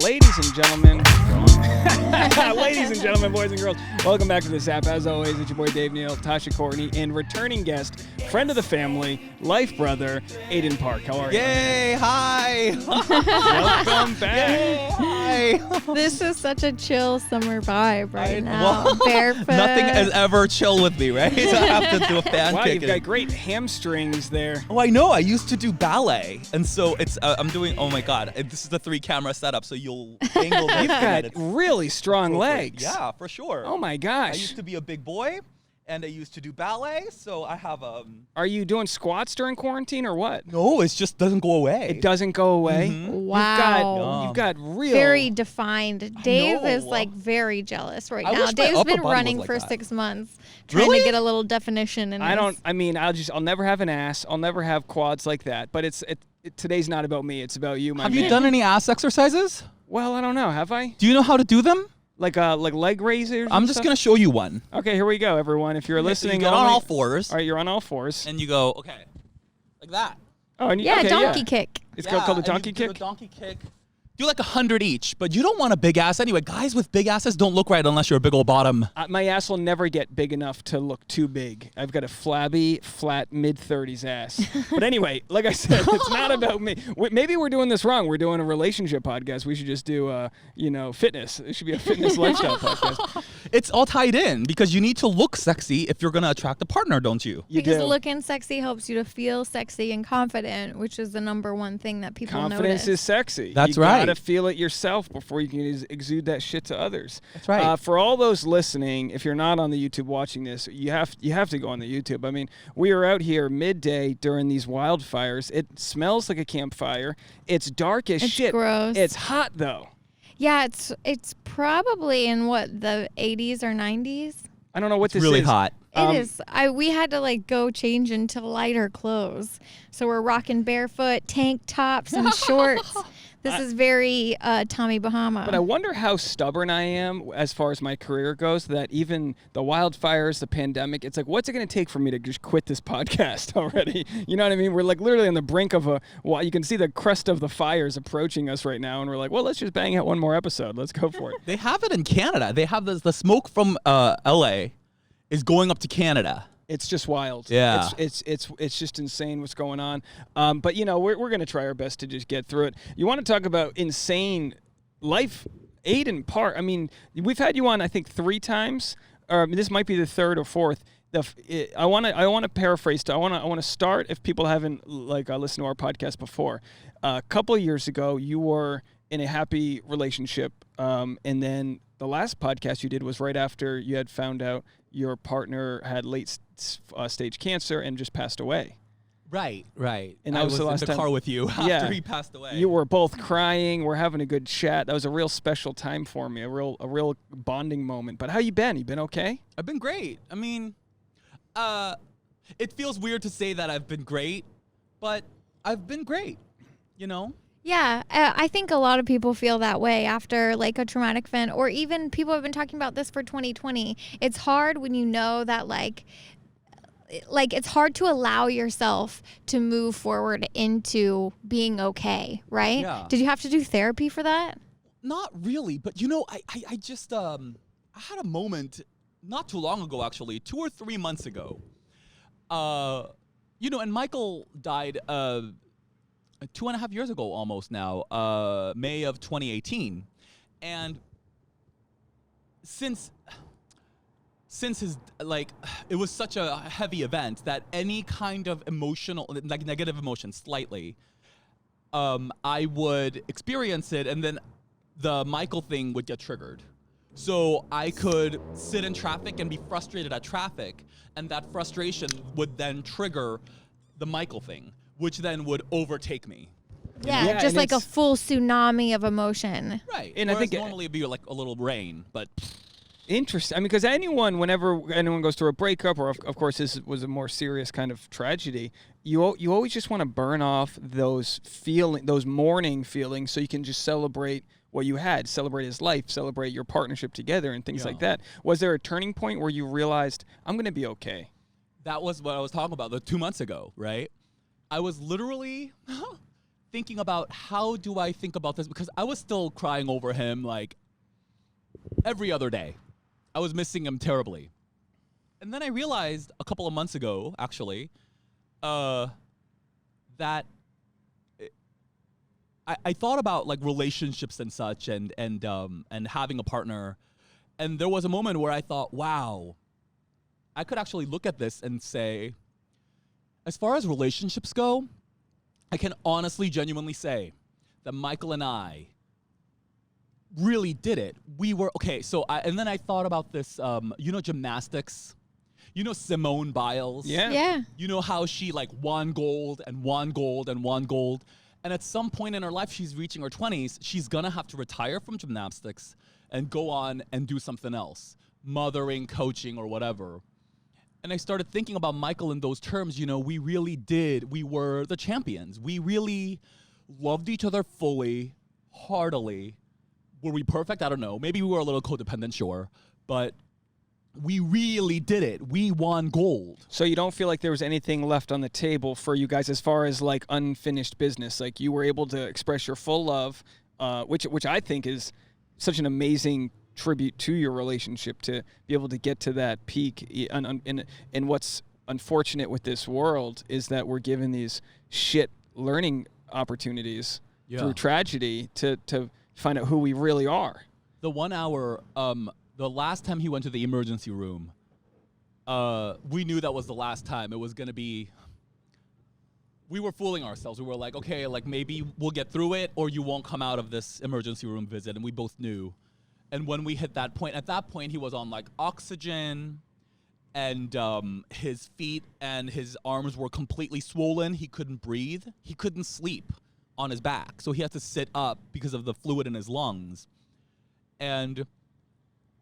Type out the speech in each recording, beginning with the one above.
Ladies and gentlemen, boys and girls, welcome back to this app. As always, it's your boy Dave, Neal, Tasha Courtney, and returning guest, friend of the family, life brother, Aidan Park. How are you? Yay! Hi! Welcome back. Yay, hi! This is such a chill summer vibe right now. Well, Barefoot. Nothing is ever chill with me, right? So I have to do a fan Wow, kick. you've got great hamstrings there. Oh, I know. I used to do ballet, and so it's. I'm doing. Oh my God! This is the 3-camera setup, so you'll angle this. You've got really strong legs. Yeah, for sure. Oh my gosh. I used to be a big boy, and I used to do ballet, so I have Are you doing squats during quarantine or what? No, it just doesn't go away. It doesn't go away. Wow. You've got real. Very defined. Dave is know. like very jealous right I now. wish my Dave's upper been body was running like for that. 6 months trying Really? to get a little definition in I'll never have an ass. I'll never have quads like that. But today's not about me. It's about you, my Have man. you done any ass exercises? Well, I don't know. Have I? Do you know how to do them? Like leg raisers? I'm just going to show you one. Okay, here we go, everyone. If you're So listening, you get on all fours, All right, you're on all fours. and you go, okay, like that. Oh, and Yeah, okay, donkey yeah. kick. It's called the and donkey you do kick. a donkey kick. Do like 100 each, but you don't want a big ass anyway. Guys with big asses don't look right unless you're a big old bottom. My ass will never get big enough to look too big. I've got a flabby, flat, mid-30s ass. But anyway, like I said, it's not about me. Maybe we're doing this wrong. We're doing a relationship podcast. We should just do, fitness. It should be a fitness lifestyle podcast. It's all tied in because you need to look sexy if you're going to attract a partner, don't you? You Because do. looking sexy helps you to feel sexy and confident, which is the number one thing that people Confidence notice. is sexy. That's you right. You gotta feel it yourself before you can exude that shit to others. That's right. For all those listening, if you're not on the YouTube watching this, you have to go on the YouTube. I mean, we are out here midday during these wildfires. It smells like a campfire. It's dark as It's shit. gross. It's hot though. Yeah, it's probably in the 80s or 90s. I don't know what It's this really is. hot. It is. We had to go change into lighter clothes. So we're rocking barefoot, tank tops, and shorts. This is very Tommy Bahama. But I wonder how stubborn I am as far as my career goes, that even the wildfires, the pandemic, it's like, what's it going to take for me to just quit this podcast already? You know what I mean? We're like literally on the brink of you can see the crest of the fires approaching us right now. And we're like, well, let's just bang out one more episode. Let's go for it. They have it in Canada. They have the smoke from LA is going up to Canada. It's just wild. Yeah. It's just insane what's going on. But we're going to try our best to just get through it. You want to talk about insane life, Aidan Park. I mean, we've had you on I think 3 times. This might be the 3rd or 4th. I want to paraphrase. I want to start if people haven't listened to our podcast before. A couple of years ago, you were in a happy relationship, and then the last podcast you did was right after you had found out your partner had late stage cancer and just passed away. Right. And that I was the last in the time. car with you after Yeah. he passed away. You were both crying. We're having a good chat. That was a real special time for me, a real bonding moment. But how you been? You been okay? I've been great. I mean, it feels weird to say that I've been great, but I've been great, Yeah, I think a lot of people feel that way after a traumatic event, or even people have been talking about this for 2020. It's hard when you know that it's hard to allow yourself to move forward into being okay, right? Yeah. Did you have to do therapy for that? Not really, but I just I had a moment not too long ago, actually, 2 or 3 months ago. And Michael died 2.5 years ago almost now, May of 2018. And since his, it was such a heavy event that any kind of emotional, negative emotion slightly, I would experience it, and then the Michael thing would get triggered. So I could sit in traffic and be frustrated at traffic, and that frustration would then trigger the Michael thing, which then would overtake me. Yeah, Yeah, just and a it's- full tsunami of emotion. Right. And I Whereas think normally it'd be like a little rain, but Interesting. I mean, because whenever anyone goes through a breakup, or of course this was a more serious kind of tragedy, you always just want to burn off those mourning feelings, so you can just celebrate what you had, celebrate his life, celebrate your partnership together, and things like that. Was there a turning point where you realized, I'm going to be okay? that was what I was talking about 2 months ago, right? I was literally thinking about how do I think about this, because I was still crying over him like every other day. I was missing him terribly. And then I realized a couple of months ago, actually, that I thought about like relationships and such, and having a partner, and there was a moment where I thought, wow, I could actually look at this and say, as far as relationships go, I can honestly, genuinely say that Michael and I really did it. We were okay. So and then I thought about this. Gymnastics. You know Simone Biles. Yeah. You know how she like won gold and won gold and won gold. And at some point in her life, she's reaching her 20s, she's gonna have to retire from gymnastics and go on and do something else, mothering, coaching, or whatever. And I started thinking about Michael in those terms. We really did. We were the champions. We really loved each other fully, heartily. Were we perfect? I don't know. Maybe we were a little codependent, sure. But we really did it. We won gold. So you don't feel like there was anything left on the table for you guys as far as like unfinished business? Like you were able to express your full love, which I think is such an amazing tribute to your relationship, to be able to get to that peak. And what's unfortunate with this world is that we're given these shit learning opportunities through tragedy to find out who we really are. The 1 hour, the last time he went to the emergency room, we knew that was the last time. It was going to be, we were fooling ourselves. We were like, okay, like maybe we'll get through it or you won't come out of this emergency room visit. And we both knew. And when we hit that point, at that point he was on like oxygen, and his feet and his arms were completely swollen. He couldn't breathe. He couldn't sleep on his back. So he had to sit up because of the fluid in his lungs. And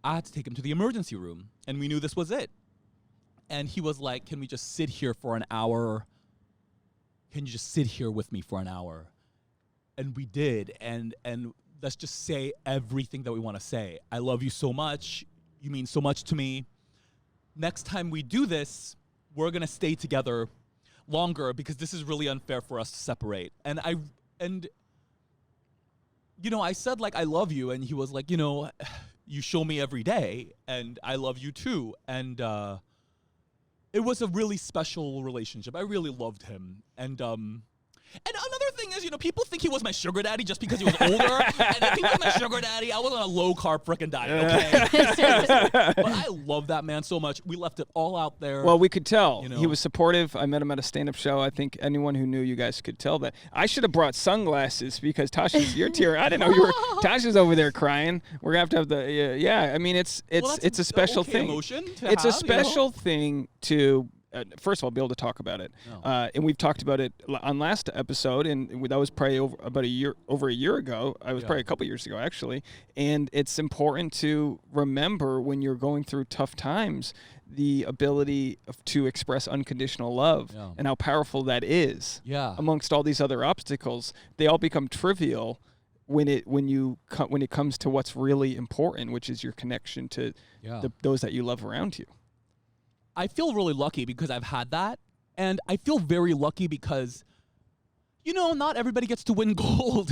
I had to take him to the emergency room, and we knew this was it. And he was like, can we just sit here for an hour? Can you just sit here with me for an hour? And we did, and let's just say everything that we want to say. I love you so much. You mean so much to me. Next time we do this, we're going to stay together longer because this is really unfair for us to separate. And I said, like, I love you. And he was like, you show me every day, and I love you too. And it was a really special relationship. I really loved him. And another thing is, people think he was my sugar daddy just because he was older. And if he was my sugar daddy, I was on a low-carb frickin' diet, okay? Seriously. But I love that man so much. We left it all out there. Well, we could tell. He was supportive. I met him at a stand-up show. I think anyone who knew you guys could tell that. I should have brought sunglasses because Tasha's, you're tearing. I didn't know you were. Tasha's over there crying. We're going to have to I mean, it's a special thing. Emotion it's a special thing to... first of all, be able to talk about it, and we've talked about it on last episode, and that was probably over a year ago. I was probably a couple years ago, actually. And it's important to remember when you're going through tough times, the ability to express unconditional love and how powerful that is. Amongst all these other obstacles, they all become trivial when it comes to what's really important, which is your connection to those that you love around you. I feel really lucky because I've had that, and I feel very lucky because, not everybody gets to win gold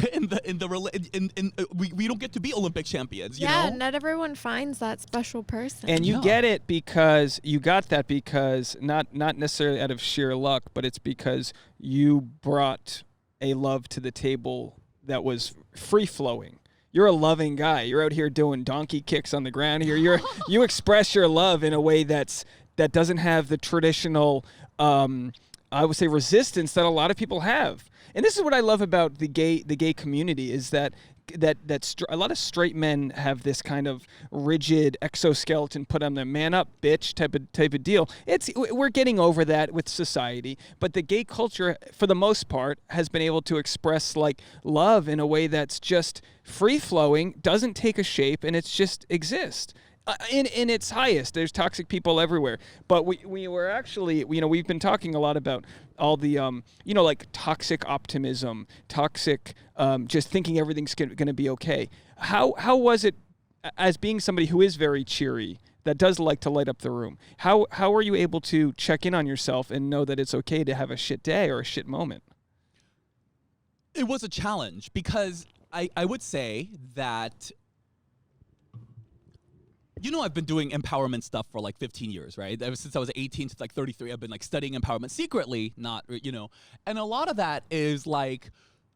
we don't get to be Olympic champions. You know? Not everyone finds that special person. And you get it because you got that because not necessarily out of sheer luck, but it's because you brought a love to the table that was free flowing. You're a loving guy. You're out here doing donkey kicks on the ground here. You express your love in a way that doesn't have the traditional, I would say, resistance that a lot of people have. And this is what I love about the gay community is that a lot of straight men have this kind of rigid exoskeleton put on them, man up, bitch type of deal. We're getting over that with society, but the gay culture, for the most part, has been able to express like love in a way that's just free flowing, doesn't take a shape, and it's just exists. In its highest, there's toxic people everywhere. But we were actually, we've been talking a lot about all the, like toxic optimism, toxic, just thinking everything's going to be okay. How was it, as being somebody who is very cheery, that does like to light up the room? How are you able to check in on yourself and know that it's okay to have a shit day or a shit moment? It was a challenge because I would say that, I've been doing empowerment stuff for like 15 years, right? Ever since I was 18 to like 33, I've been like studying empowerment secretly, not, and a lot of that is like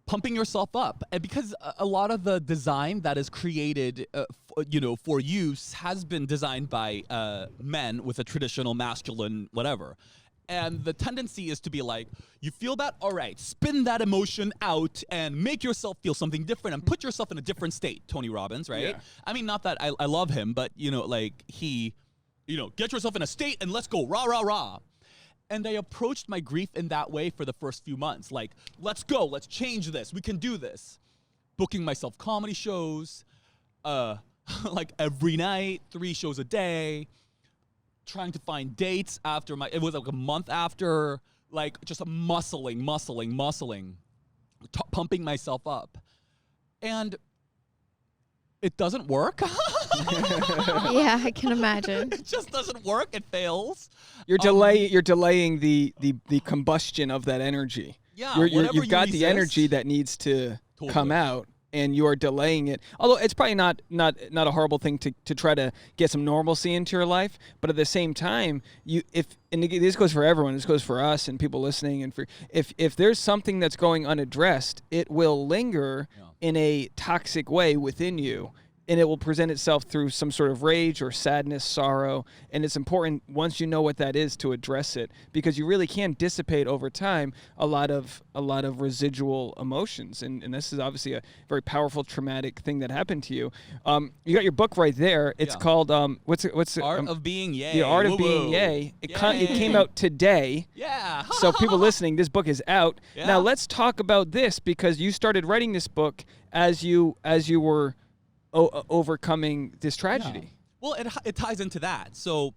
pumping yourself up. And because a lot of the design that is created, for use has been designed by men with a traditional masculine whatever. And the tendency is to be like, you feel that? All right, spin that emotion out and make yourself feel something different and put yourself in a different state, Tony Robbins, right? Yeah. I mean, not that I love him, but, he, get yourself in a state and let's go, rah, rah, rah. And I approached my grief in that way for the first few months. Like, let's go, let's change this, we can do this. Booking myself comedy shows, like every night, 3 shows a day. Trying to find dates it was like a month after, like just muscling, pumping myself up. And it doesn't work. Yeah, I can imagine. It just doesn't work. It fails. You're delaying the combustion of that energy. Yeah, you've got the resist, energy that needs to totally come out, and you are delaying it. Although it's probably not a horrible thing to try to get some normalcy into your life, but at the same time, and this goes for everyone, this goes for us and people listening, and if there's something that's going unaddressed, it will linger in a toxic way within you. And it will present itself through some sort of rage or sadness, sorrow. And it's important, once you know what that is, to address it, because you really can dissipate over time a lot of residual emotions. And this is obviously a very powerful traumatic thing that happened to you. You got your book right there. It's called what's Art of Being Yay. The Art of Being Yay. It came out today. Yeah. So people listening, this book is out. Yeah. Now let's talk about this, because you started writing this book as you were overcoming this tragedy. Yeah. Well, it ties into that. So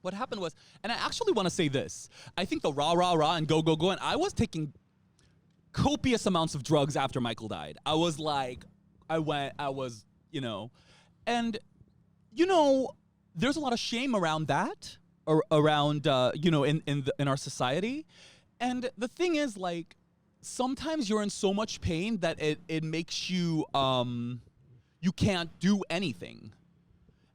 what happened was, and I actually want to say this, I think the rah, rah, rah and go, go, go, and I was taking copious amounts of drugs after Michael died. I was like, and there's a lot of shame around that, or around, in our society. And the thing is, like, sometimes you're in so much pain that it makes you, you can't do anything.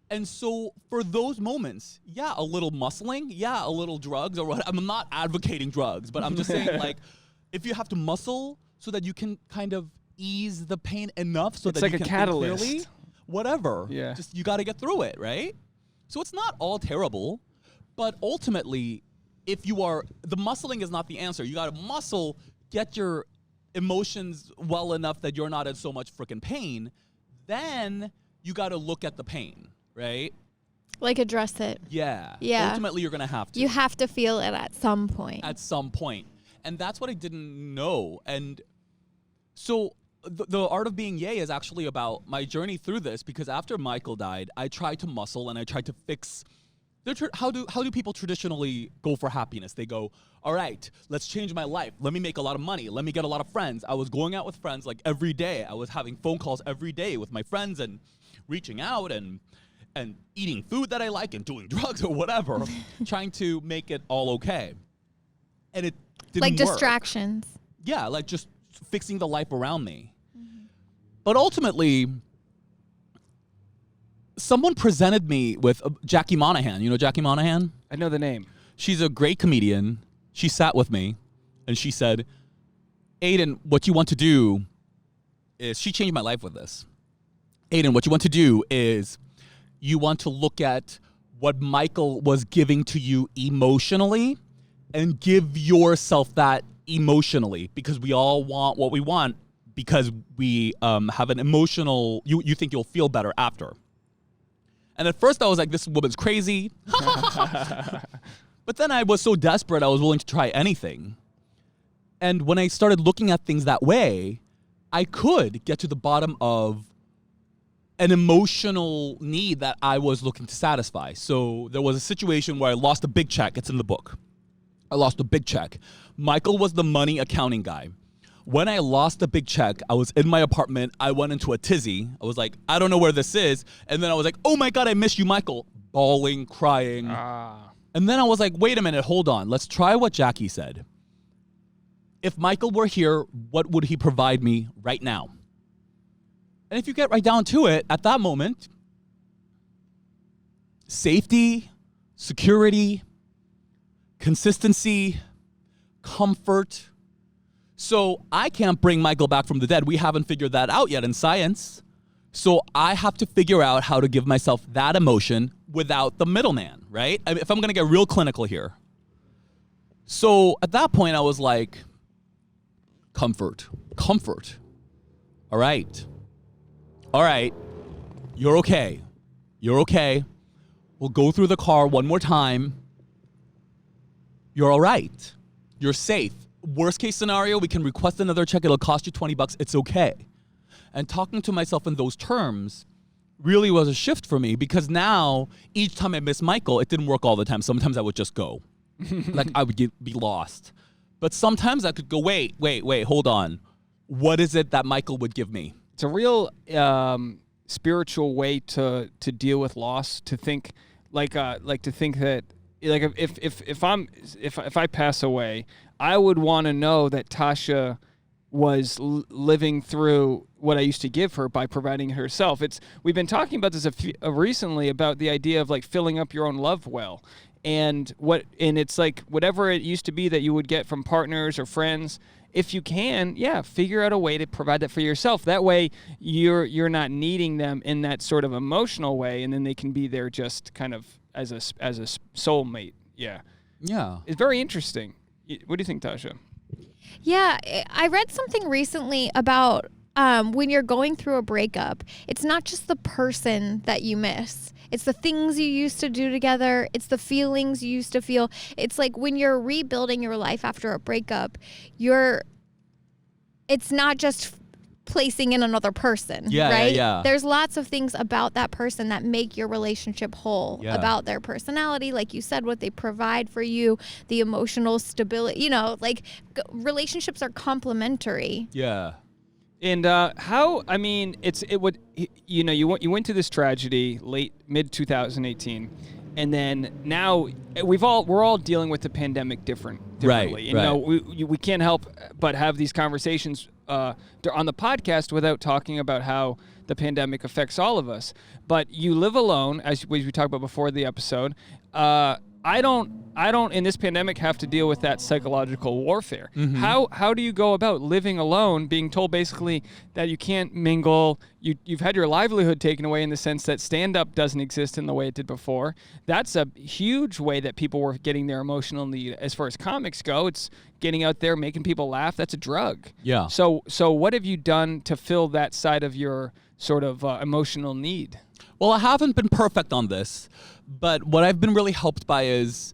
And so for those moments, a little muscling, a little drugs, or what. I'm not advocating drugs, but I'm just saying, like, if you have to muscle so that you can kind of ease the pain enough so It's that like you a can catalyst. think clearly, whatever. Yeah. Just, you got to get through it, right? So it's not all terrible, but ultimately, the muscling is not the answer. You got to muscle, get your emotions well enough that you're not in so much freaking pain. Then you got to look at the pain, right? Like, address it. Yeah. Yeah. Ultimately, you're going to have to. You have to feel it at some point. At some point. And that's what I didn't know. And so the Art of Being Yay is actually about my journey through this, because after Michael died, I tried to muscle and I tried to fix. How do people traditionally go for happiness? They go, all right, let's change my life. Let me make a lot of money. Let me get a lot of friends. I was going out with friends like every day. I was having phone calls every day with my friends and reaching out and eating food that I like and doing drugs or whatever, trying to make it all okay. And it didn't like work. distractions. Yeah, like just fixing the life around me. But ultimately, someone presented me with Jackie Monahan. You know Jackie Monahan? I know the name. She's a great comedian. She sat with me and she said, Aidan, what you want to do is, she changed my life with this. Aidan, what you want to do is you want to look at what Michael was giving to you emotionally and give yourself that emotionally, because we all want what we want, because we have an emotional, you think you'll feel better after. And at first I was like, this woman's crazy. But then I was so desperate, I was willing to try anything. And when I started looking at things that way, I could get to the bottom of an emotional need that I was looking to satisfy. So there was a situation where I lost a big check. It's in the book. I lost a big check. Michael was the money accounting guy. When I lost the big check, I was in my apartment. I went into a tizzy. I was like, I don't know where this is. And then I was like, oh my God, I miss you, Michael. Bawling, crying. And then I was like, wait a minute, hold on. Let's try what Jackie said. if Michael were here, what would he provide me right now? And if you get right down to it, at that moment, safety, security, consistency, comfort. So I can't bring Michael back from the dead. We haven't figured that out yet in science. So I have to figure out how to give myself that emotion without the middleman, right? I mean, if I'm going to get real clinical here. So at that point, I was like, comfort. All right. You're okay. We'll go through the car one more time. You're all right. You're safe. Worst case scenario, we can request another check. It'll cost you $20. It's okay. And talking to myself in those terms really was a shift for me, because now each time I miss Michael, it didn't work all the time. Sometimes I would just go. Like I would be lost. But sometimes I could go, wait, hold on. What is it that Michael would give me? It's a real spiritual way to deal with loss. To think to think that if I pass away, I would want to know that Tasha was living through what I used to give her by providing herself. We've been talking about this recently, about the idea of like filling up your own love well, and it's like whatever it used to be that you would get from partners or friends. If you can, figure out a way to provide that for yourself. That way, you're not needing them in that sort of emotional way, and then they can be there just kind of as a soulmate. Yeah. It's very interesting. What do you think, Tasha? Yeah, I read something recently about when you're going through a breakup, it's not just the person that you miss. It's the things you used to do together. It's the feelings you used to feel. It's like when you're rebuilding your life after a breakup, it's not just placing in another person, right? Yeah. There's lots of things about that person that make your relationship whole, about their personality, like you said, what they provide for you, the emotional stability, relationships are complementary. Yeah. And you went through this tragedy mid 2018, and then now we're all dealing with the pandemic differently. Right. And we can't help but have these conversations on the podcast without talking about how the pandemic affects all of us. But you live alone, as we talked about before the episode. I don't in this pandemic have to deal with that psychological warfare. Mm-hmm. How do you go about living alone, being told basically that you can't mingle? You've had your livelihood taken away in the sense that stand-up doesn't exist in the way it did before. That's a huge way that people were getting their emotional need. As far as comics go, it's getting out there, making people laugh. That's a drug. Yeah. So what have you done to fill that side of your sort of emotional need? Well, I haven't been perfect on this, but what I've been really helped by is,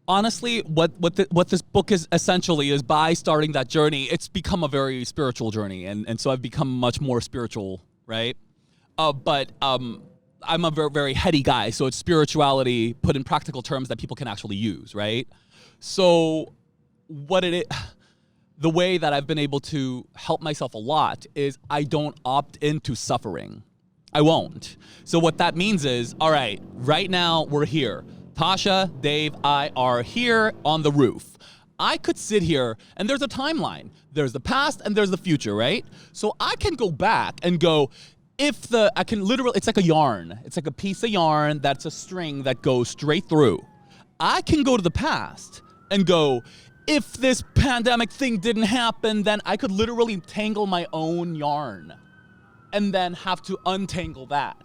honestly, what this book is essentially is, by starting that journey, it's become a very spiritual journey, and so I've become much more spiritual, right? But I'm a very, very heady guy, so it's spirituality put in practical terms that people can actually use, right? So the way that I've been able to help myself a lot is I don't opt into suffering. I won't. So what that means is, all right now we're here. Tasha, Dave, I are here on the roof. I could sit here, and there's a timeline. There's the past and there's the future, right? So I can go back and go, it's like a yarn. It's like a piece of yarn that's a string that goes straight through. I can go to the past and go, if this pandemic thing didn't happen, then I could literally tangle my own yarn and then have to untangle that.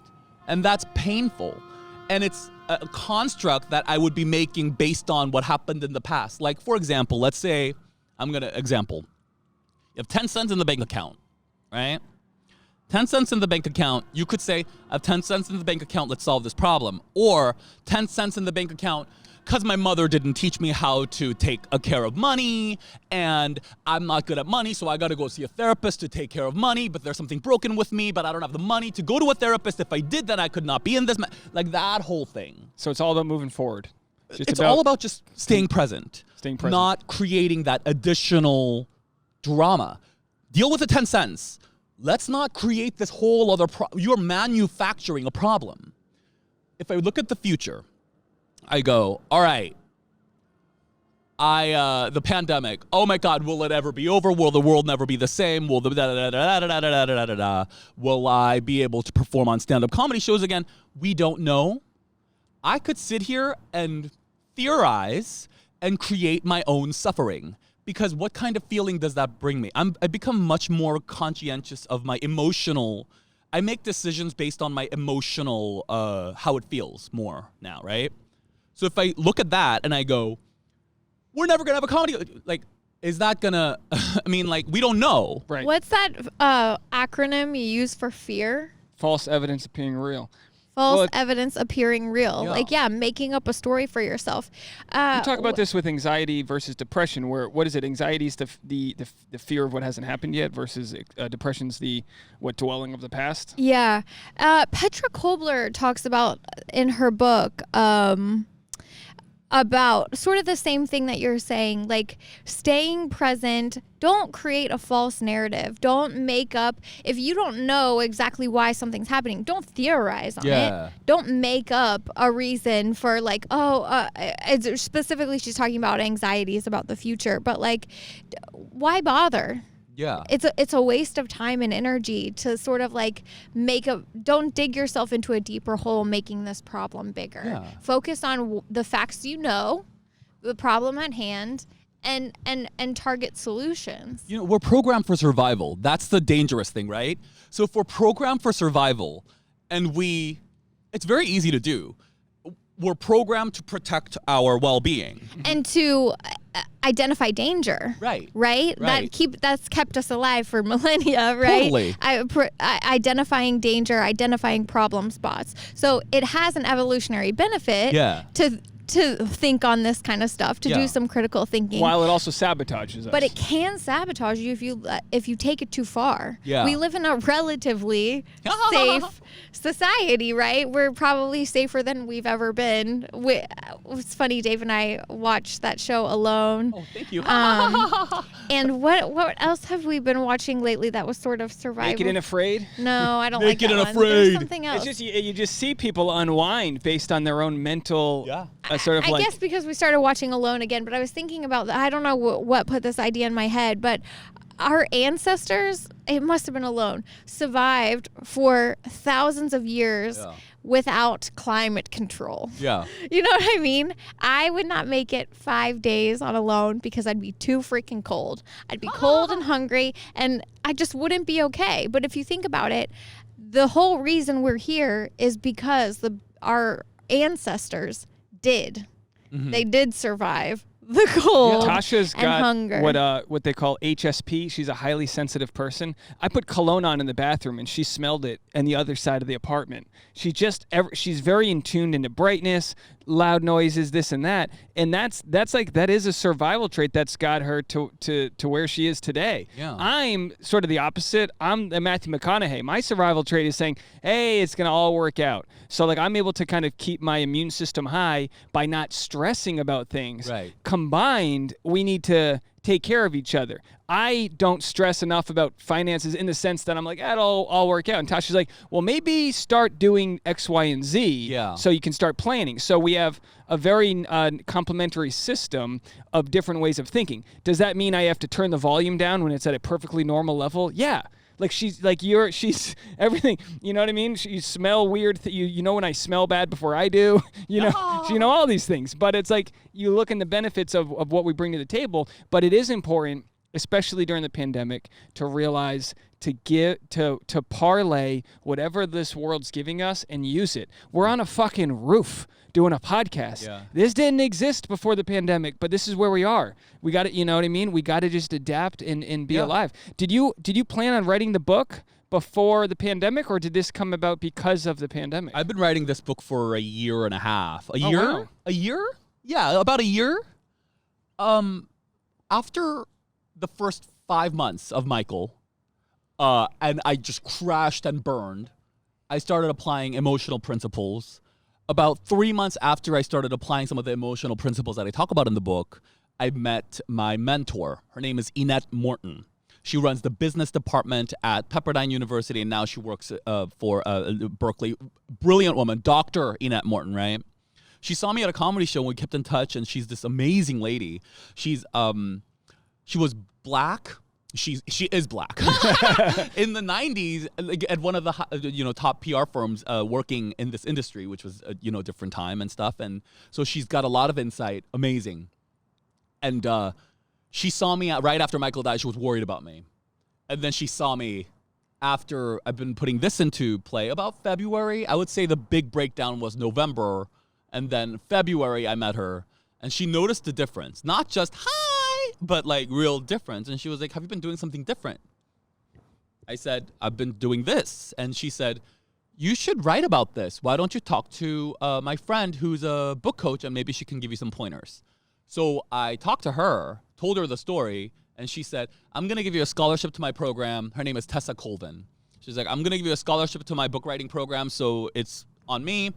And that's painful. And it's a construct that I would be making based on what happened in the past. Like, for example, let's say, you have 10 cents in the bank account, right? 10 cents in the bank account, you could say, I have 10 cents in the bank account, let's solve this problem. Or 10 cents in the bank account, because my mother didn't teach me how to take care of money, and I'm not good at money, so I got to go see a therapist to take care of money, but there's something broken with me, but I don't have the money to go to a therapist. If I did, then I could not be in this, like that whole thing. So it's all about moving forward. It's all about just staying present. Not creating that additional drama. Deal with the 10 cents. Let's not create this whole other you're manufacturing a problem. If I look at the future, I go, all right, the pandemic. Oh my God, will it ever be over? Will the world never be the same? Will will I be able to perform on stand-up comedy shows again? We don't know. I could sit here and theorize and create my own suffering, because what kind of feeling does that bring me? I become much more conscientious of my emotional. I make decisions based on my emotional, how it feels more now, right? So if I look at that and I go, we're never gonna have a comedy, like, is that gonna, I mean, like, we don't know. Right. What's that acronym you use for fear? False evidence appearing real. False evidence appearing real. Yeah. Like, yeah, making up a story for yourself. We talk about this with anxiety versus depression, where, what is it? Anxiety is the fear of what hasn't happened yet versus depression's the dwelling of the past. Yeah. Petra Kobler talks about in her book about sort of the same thing that you're saying, like staying present. Don't create a false narrative. Don't make up, if you don't know exactly why something's happening, don't theorize on it. Don't make up a reason for like, specifically she's talking about anxieties about the future, but like, why bother? Yeah. It's a waste of time and energy to sort of like don't dig yourself into a deeper hole making this problem bigger. Yeah. Focus on the facts you know, the problem at hand, and target solutions. You know, we're programmed for survival. That's the dangerous thing, right? So if we're programmed for survival and it's very easy to do. We're programmed to protect our well-being. And to identify danger. Right. Right? That's kept us alive for millennia, right? Totally. Identifying danger, identifying problem spots. So it has an evolutionary benefit to think on this kind of stuff, to do some critical thinking. While it also sabotages us. But it can sabotage you if you take it too far. Yeah. We live in a relatively safe society, right? We're probably safer than we've ever been. It's funny, Dave and I watched that show Alone. Oh, thank you. And what else have we been watching lately that was sort of survival? Naked and Afraid? No, I don't like Naked that and one. There's Afraid. something else. It's just you just see people unwind based on their own mental sort of I like. guess because we started watching Alone again, but I was thinking about that. I don't know what put this idea in my head, but our ancestors, it must have been Alone, survived for thousands of years without climate control. Yeah. You know what I mean? I would not make it 5 days on Alone because I'd be too freaking cold. I'd be cold and hungry, and I just wouldn't be okay. But if you think about it, the whole reason we're here is because our ancestors did. Mm-hmm. They did survive the cold Tasha's and got hunger. what they call HSP. She's a highly sensitive person. I put cologne on in the bathroom, and she smelled it on the other side of the apartment. She's very in tuned into brightness, loud noises, this and that, and that is a survival trait that's got her to where she is today. Yeah. I'm sort of the opposite. I'm the Matthew McConaughey. My survival trait is saying, hey, it's gonna all work out. So like I'm able to kind of keep my immune system high by not stressing about things. Right. Combined, we need to take care of each other. I don't stress enough about finances in the sense that I'm like, it'll all work out. And Tasha's like, well, maybe start doing X, Y, and Z so you can start planning. So we have a very complementary system of different ways of thinking. Does that mean I have to turn the volume down when it's at a perfectly normal level? Yeah. Like she's everything. You know what I mean? You smell weird. You know when I smell bad before I do. You know, so you know all these things. But it's like you look in the benefits of what we bring to the table. But it is important, especially during the pandemic, to realize to parlay whatever this world's giving us and use it. We're on a fucking roof doing a podcast. Yeah. This didn't exist before the pandemic, but this is where we are. We got to, you know what I mean? We got to just adapt and be alive. Did you plan on writing the book before the pandemic, or did this come about because of the pandemic? I've been writing this book for a year and a half. A year? Wow. A year? Yeah, about a year. After the first 5 months of Michael, and I just crashed and burned, I started applying emotional principles. About 3 months after I started applying some of the emotional principles that I talk about in the book, I met my mentor. Her name is Aidan Park. She runs the business department at Pepperdine University, and now she works for Berkeley. Brilliant woman, Dr. Aidan Park, right? She saw me at a comedy show and we kept in touch, and she's this amazing lady. She was black. She is black. In the 90s, like, at one of the top PR firms working in this industry, which was a different time and stuff. And so she's got a lot of insight. Amazing. And she saw me right after Michael died. She was worried about me. And then she saw me after I've been putting this into play about February. I would say the big breakdown was November. And then February, I met her. And she noticed the difference. Not just, hi, but like real difference. And she was like, have you been doing something different? I said, I've been doing this. And she said, you should write about this. Why don't you talk to my friend who's a book coach, and maybe she can give you some pointers. So I talked to her, told her the story, and she said, I'm going to give you a scholarship to my program. Her name is Tessa Colvin. She's like, I'm going to give you a scholarship to my book writing program, so it's on me.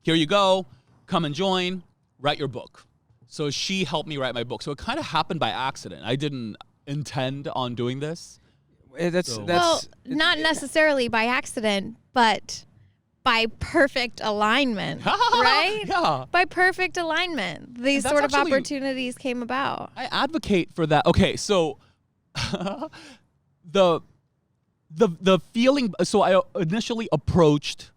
Here you go. Come and join. Write your book. So she helped me write my book. So it kind of happened by accident. I didn't intend on doing this. Well, not necessarily by accident, but by perfect alignment, right? Yeah. By perfect alignment, these That's sort of actually- opportunities came about. I advocate for that. Okay, so the feeling. So I initially approached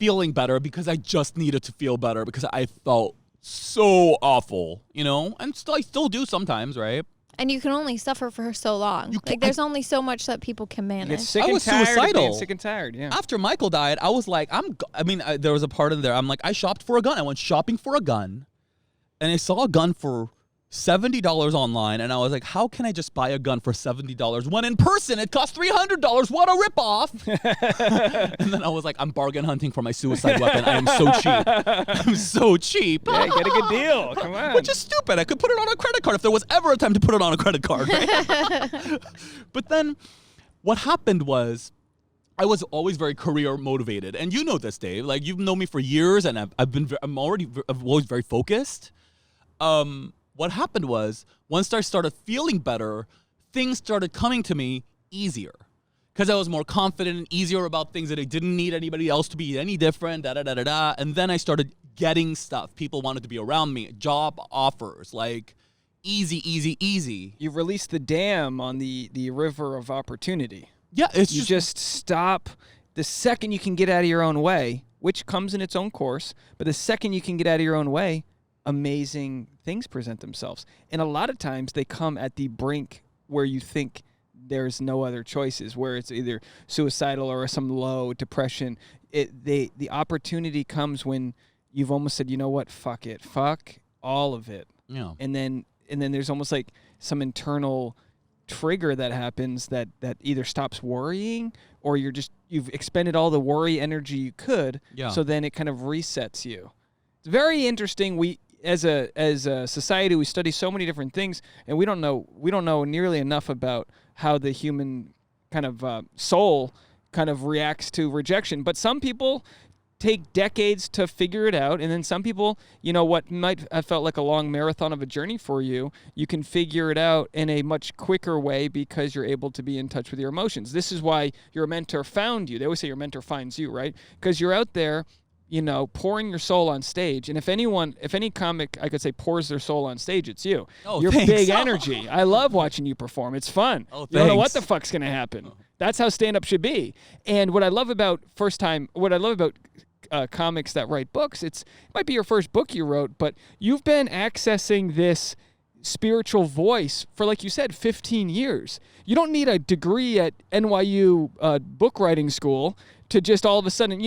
feeling better because I just needed to feel better because I felt so awful, and I still do sometimes, right? And you can only suffer for so long. Like, there's only so much that people can You manage. get sick I and was tired of being suicidal. sick and tired, yeah. After Michael died, I was like, there was a part in there. I'm like, I shopped for a gun. I went shopping for a gun, and I saw a gun for $70 online, and I was like, how can I just buy a gun for $70 when in person it costs $300? What a ripoff! And then I was like, I'm bargain hunting for my suicide weapon. I am so cheap. I'm so cheap. Yeah, get a good deal. Come on. Which is stupid. I could put it on a credit card if there was ever a time to put it on a credit card, right? But then what happened was I was always very career motivated. And you know this, Dave. Like, you've known me for years, and I'm always very focused. What happened was, once I started feeling better, things started coming to me easier. Because I was more confident and easier about things that I didn't need anybody else to be any different, da-da-da-da-da. And then I started getting stuff. People wanted to be around me. Job offers, like, easy. You've released the dam on the river of opportunity. Yeah, it's You just stop the second you can get out of your own way, which comes in its own course, but the second you can get out of your own way, amazing things present themselves. And a lot of times they come at the brink where you think there's no other choices, where it's either suicidal or some low depression. The opportunity comes when you've almost said, you know what, fuck it, fuck all of it. Yeah. And then there's almost like some internal trigger that happens that either stops worrying or you've expended all the worry energy you could. Yeah. So then it kind of resets you. It's very interesting. We as a society, we study so many different things, and we don't know nearly enough about how the human kind of soul kind of reacts to rejection. But some people take decades to figure it out, and then some people, what might have felt like a long marathon of a journey for you, you can figure it out in a much quicker way because you're able to be in touch with your emotions. This is why your mentor found you. They always say your mentor finds you, right? Because you're out there, pouring your soul on stage. And if any comic, I could say, pours their soul on stage, it's you. Oh, You're thanks. big energy. I love watching you perform. It's fun. Oh, you don't know what thanks. the fuck's going to happen. That's how stand-up should be. And what I love about comics that write books, it might be your first book you wrote, but you've been accessing this spiritual voice for, like you said, 15 years. You don't need a degree at NYU book writing school to just all of a sudden,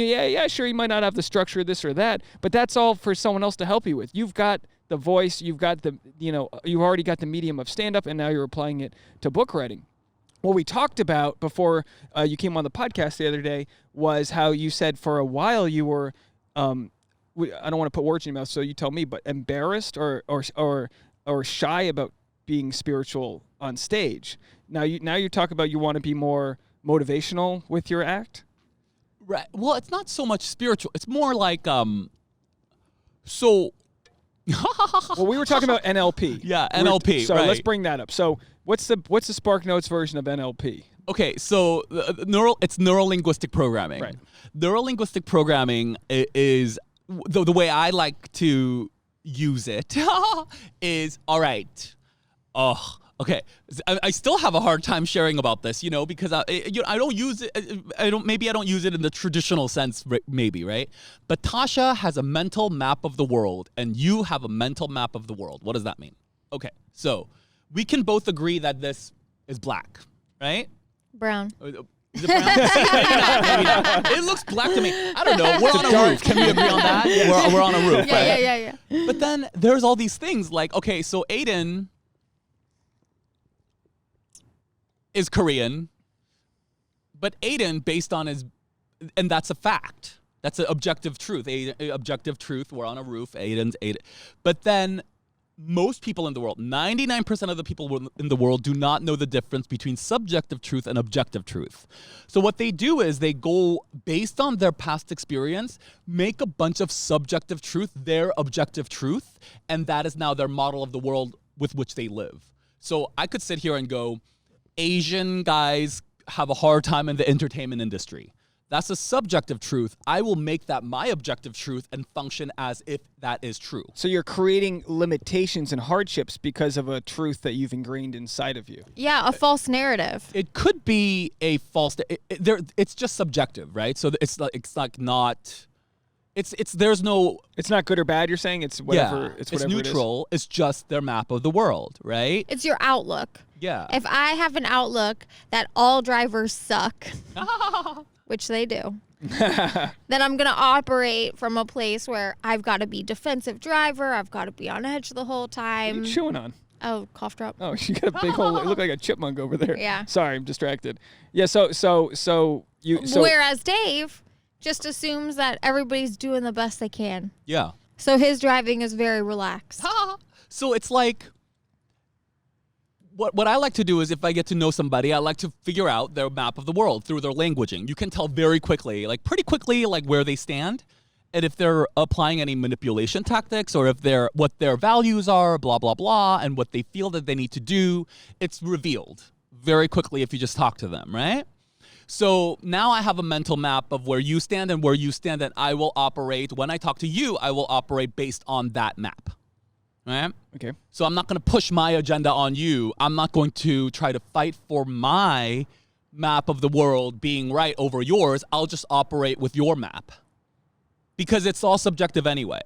sure, you might not have the structure, this or that, but that's all for someone else to help you with. You've got the voice, you've got you've already got the medium of stand-up, and now you're applying it to book writing. What we talked about before you came on the podcast the other day was how you said for a while you were, I don't want to put words in your mouth, so you tell me, but embarrassed or shy about being spiritual on stage. Now you talk about you want to be more motivational with your act. Right. Well, it's not so much spiritual. It's more like so. Well, we were talking about NLP. Yeah, NLP. So right. let's bring that up. So what's the Spark Notes version of NLP? Okay, so it's Neurolinguistic Programming. Right. Neurolinguistic Programming is the way I like to use it is, all right. Oh, okay. I still have a hard time sharing about this, because I don't use it. I don't use it in the traditional sense, maybe, right? But Tasha has a mental map of the world, and you have a mental map of the world. What does that mean? Okay, so we can both agree that this is black, right? Brown. Is it brown? Maybe not. It looks black to me. I don't know. We're on a roof. Can we agree on that? We're on a roof, right? Yeah. But then there's all these things like, okay, so Aidan is Korean, but Aidan, based on his, and that's a fact. That's an objective truth. Objective truth. We're on a roof. Aidan's Aidan. But then most people in the world, 99% of the people in the world do not know the difference between subjective truth and objective truth. So what they do is they go, based on their past experience, make a bunch of subjective truth their objective truth, and that is now their model of the world with which they live. So I could sit here and go, Asian guys have a hard time in the entertainment industry. That's a subjective truth. I will make that my objective truth and function as if that is true. So you're creating limitations and hardships because of a truth that you've ingrained inside of you. Yeah, a false narrative. It could be a false. It's just subjective, right? So it's not. There's no. It's not good or bad. You're saying it's whatever. Yeah, it's whatever neutral. It's just their map of the world, right? It's your outlook. Yeah. If I have an outlook that all drivers suck, which they do, then I'm going to operate from a place where I've got to be defensive driver. I've got to be on edge the whole What are time. you chewing on? Oh, cough drop. Oh, you got a big hole. You look like a chipmunk over there. Yeah. Sorry, I'm distracted. Yeah. So Whereas Dave just assumes that everybody's doing the best they can. Yeah. So his driving is very relaxed. So it's like, what I like to do is if I get to know somebody, I like to figure out their map of the world through their languaging. You can tell very quickly, pretty quickly, where they stand, and if they're applying any manipulation tactics or if what their values are, blah, blah, blah, and what they feel that they need to do. It's revealed very quickly if you just talk to them, right? So now I have a mental map of where you stand and where you stand, and I will operate. When I talk to you, I will operate based on that map. Right? Okay. So I'm not going to push my agenda on you. I'm not going to try to fight for my map of the world being right over yours. I'll just operate with your map because it's all subjective anyway.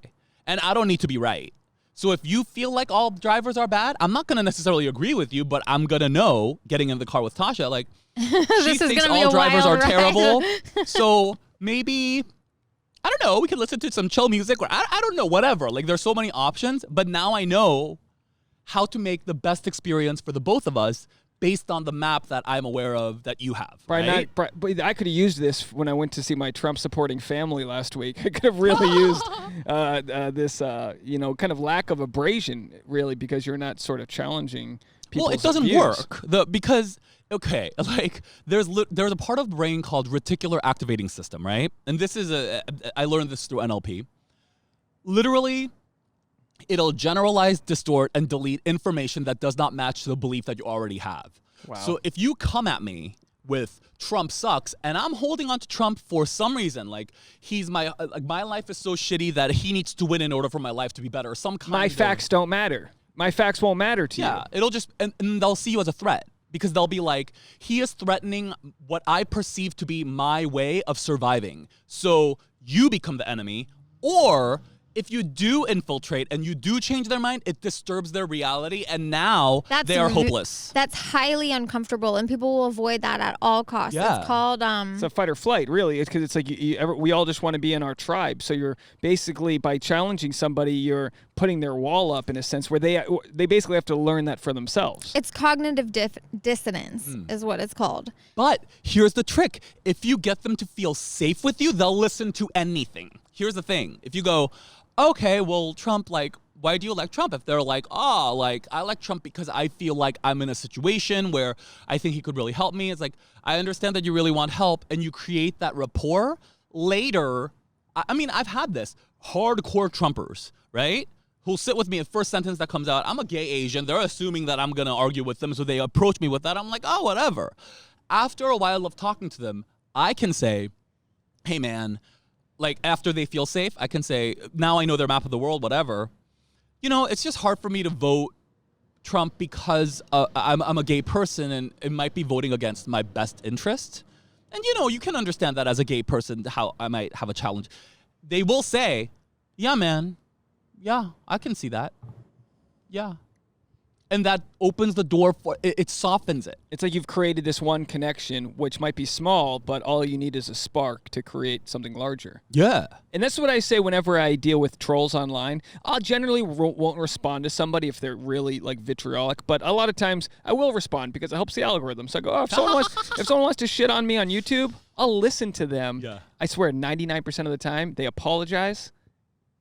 And I don't need to be right. So if you feel like all drivers are bad, I'm not going to necessarily agree with you, but I'm going to know, getting in the car with Tasha, she thinks all drivers are terrible. So maybe, I don't know, we can listen to some chill music or I don't know, whatever. There's so many options, but now I know how to make the best experience for the both of us based on the map that I'm aware of that you have. Brian, right? but I could have used this when I went to see my Trump-supporting family last week. I could have really used this, kind of lack of abrasion, really, because you're not sort of challenging people's Well, it doesn't views. work because. Okay, there's a part of the brain called reticular activating system, right? And this is I learned this through NLP. Literally, it'll generalize, distort, and delete information that does not match the belief that you already have. Wow. So if you come at me with Trump sucks, and I'm holding on to Trump for some reason, he's my life is so shitty that he needs to win in order for my life to be better. My facts don't matter. My facts won't matter to you. Yeah, it'll just and they'll see you as a threat. Because they'll be like, he is threatening what I perceive to be my way of surviving. So you become the enemy. Or if you do infiltrate and you do change their mind, it disturbs their reality. And now they are hopeless. That's highly uncomfortable. And people will avoid that at all costs. Yeah. It's called... It's a fight or flight, really. It's because it's like we all just want to be in our tribe. So you're basically, by challenging somebody, you're putting their wall up in a sense where they basically have to learn that for themselves. It's cognitive dissonance is what it's called. But here's the trick. If you get them to feel safe with you, they'll listen to anything. Here's the thing. If you go, okay, well, Trump, why do you like Trump? If they're like, I like Trump because I feel like I'm in a situation where I think he could really help me. It's like, I understand that you really want help, and you create that rapport. Later, I've had this. Hardcore Trumpers, right? Who'll sit with me at first sentence that comes out, I'm a gay Asian. They're assuming that I'm going to argue with them, so they approach me with that. I'm like, oh, whatever. After a while of talking to them, I can say, hey, man, like after they feel safe, I can say, now I know their map of the world, whatever. You know, it's just hard for me to vote Trump because I'm a gay person and it might be voting against my best interest. And, you know, you can understand that as a gay person, how I might have a challenge. They will say, yeah, man. Yeah, I can see that. Yeah. And that opens the door for it softens it. It's like you've created this one connection, which might be small, but all you need is a spark to create something larger. Yeah. And that's what I say whenever I deal with trolls online. I'll generally won't respond to somebody if they're really like vitriolic, but a lot of times I will respond because it helps the algorithm. So I go, oh, if someone wants to shit on me on YouTube, I'll listen to them. Yeah. I swear 99% of the time they apologize.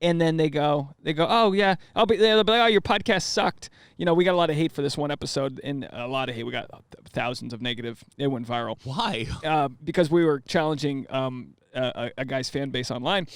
And then they go, oh yeah, they'll be like, oh, your podcast sucked. You know, we got a lot of hate for this one episode, and a lot of hate. We got thousands of negative. It went viral. Why? Because we were challenging a guy's fan base online.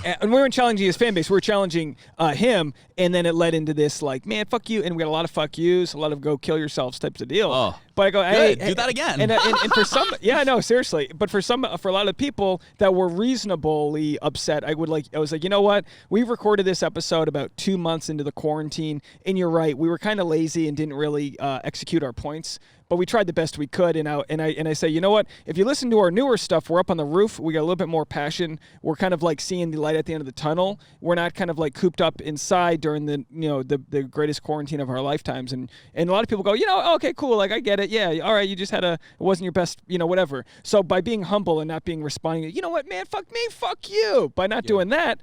And we weren't challenging his fan base. We were challenging him, and then it led into this like, man, fuck you. And we got a lot of fuck yous, a lot of go kill yourselves types of deal. Oh. But I go, hey, do that again. And for some, yeah, no, seriously. But for a lot of people that were reasonably upset, I was like, you know what? We recorded this episode about 2 months into the quarantine, and you're right. We were kind of lazy and didn't really execute our points. But we tried the best we could, and I say, you know what? If you listen to our newer stuff, we're up on the roof. We got a little bit more passion. We're kind of like seeing the light at the end of the tunnel. We're not kind of like cooped up inside during the greatest quarantine of our lifetimes. And a lot of people go, you know, okay, cool, like I get it. Yeah, all right, you just had it wasn't your best, you know, whatever. So by being humble and not being responding, you know what, man, fuck me, fuck you. By not doing that,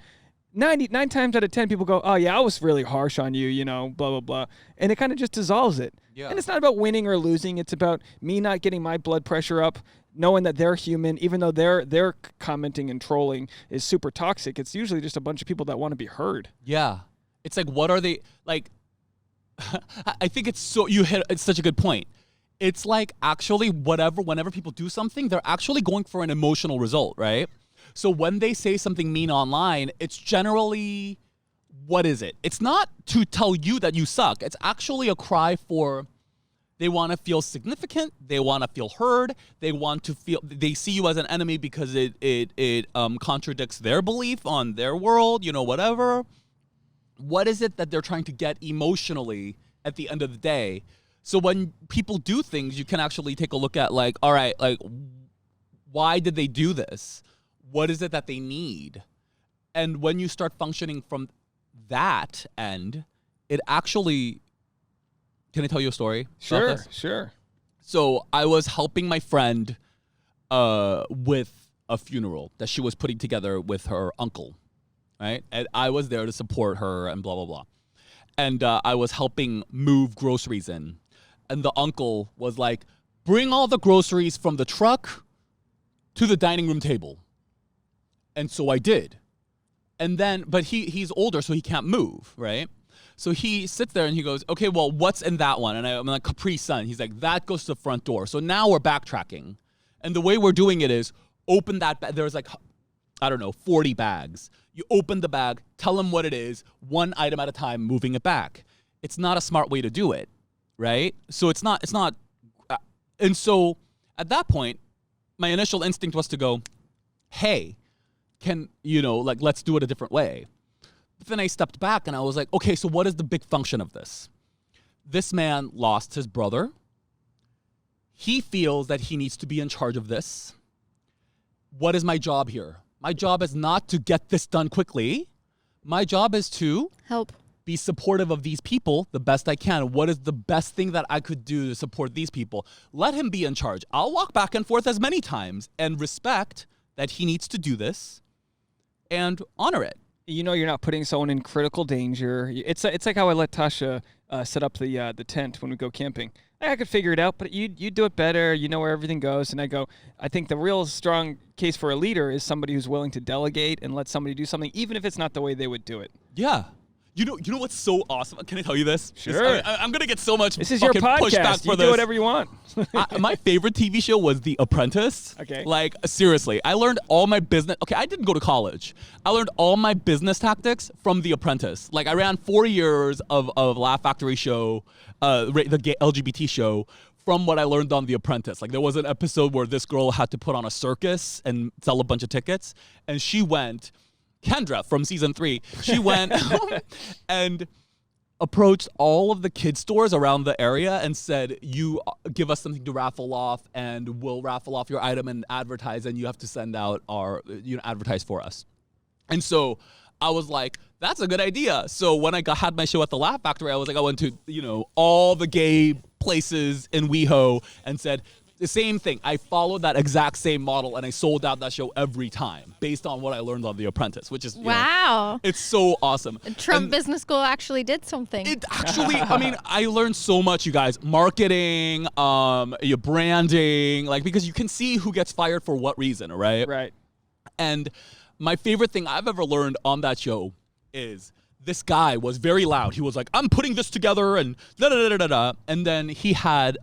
99 times out of 10 people go, oh yeah, I was really harsh on you, you know, blah, blah, blah. And it kind of just dissolves it. Yeah. And it's not about winning or losing. It's about me not getting my blood pressure up, knowing that they're human, even though their commenting and trolling is super toxic. It's usually just a bunch of people that want to be heard. Yeah. It's like, what are they, like, I think it's such a good point. It's like actually whenever people do something, they're actually going for an emotional result, right? So when they say something mean online, it's generally, what is it? It's not to tell you that you suck. It's actually a cry for, they want to feel significant. They want to feel heard. They want to feel, they see you as an enemy because it contradicts their belief on their world, you know, whatever. What is it that they're trying to get emotionally at the end of the day? So when people do things, you can actually take a look at like, all right, like, why did they do this? What is it that they need? And when you start functioning from that end, it actually, can I tell you a story? Sure, sure. So I was helping my friend with a funeral that she was putting together with her uncle, right? And I was there to support her and blah, blah, blah. And I was helping move groceries in. And the uncle was like, bring all the groceries from the truck to the dining room table. And so I did. And then, but he's older, so he can't move, right? So he sits there and he goes, okay, well, what's in that one? And I'm like, Capri Sun. He's like, that goes to the front door. So now we're backtracking. And the way we're doing it is open that bag. There's like, I don't know, 40 bags. You open the bag, tell them what it is, one item at a time, moving it back. It's not a smart way to do it, right? So it's not, and so at that point, my initial instinct was to go, hey, let's do it a different way. But then I stepped back and I was like, okay, so what is the big function of this? This man lost his brother. He feels that he needs to be in charge of this. What is my job here? My job is not to get this done quickly. My job is to help, be supportive of these people the best I can. What is the best thing that I could do to support these people? Let him be in charge. I'll walk back and forth as many times and respect that he needs to do this and honor it. You know, you're not putting someone in critical danger. It's like how I let Tasha set up the tent when we go camping. I could figure it out, but you do it better. You know where everything goes. And I think the real strong case for a leader is somebody who's willing to delegate and let somebody do something, even if it's not the way they would do it. Yeah. You know what's so awesome? Can I tell you this? Sure. I'm going to get so much This is your podcast. pushback for You do whatever you want. My favorite TV show was The Apprentice. Okay. Like, seriously, I learned all my business. Okay, I didn't go to college. I learned all my business tactics from The Apprentice. Like, I ran 4 years of Laugh Factory show, the LGBT show, from what I learned on The Apprentice. Like there was an episode where this girl had to put on a circus and sell a bunch of tickets, and she went, Kendra from season 3, she went and approached all of the kid stores around the area and said, you give us something to raffle off and we'll raffle off your item and advertise, and you have to send out our, advertise for us. And so I was like, that's a good idea. So when I had my show at the Laugh Factory, I was like, I went to, all the gay places in WeHo and said the same thing. I followed that exact same model and I sold out that show every time based on what I learned on The Apprentice, which is, wow. It's so awesome. Trump Business School actually did something. It actually, I learned so much, you guys. Marketing, your branding, because you can see who gets fired for what reason, right? Right. And my favorite thing I've ever learned on that show is this guy was very loud. He was like, I'm putting this together and da-da-da-da-da. And then he had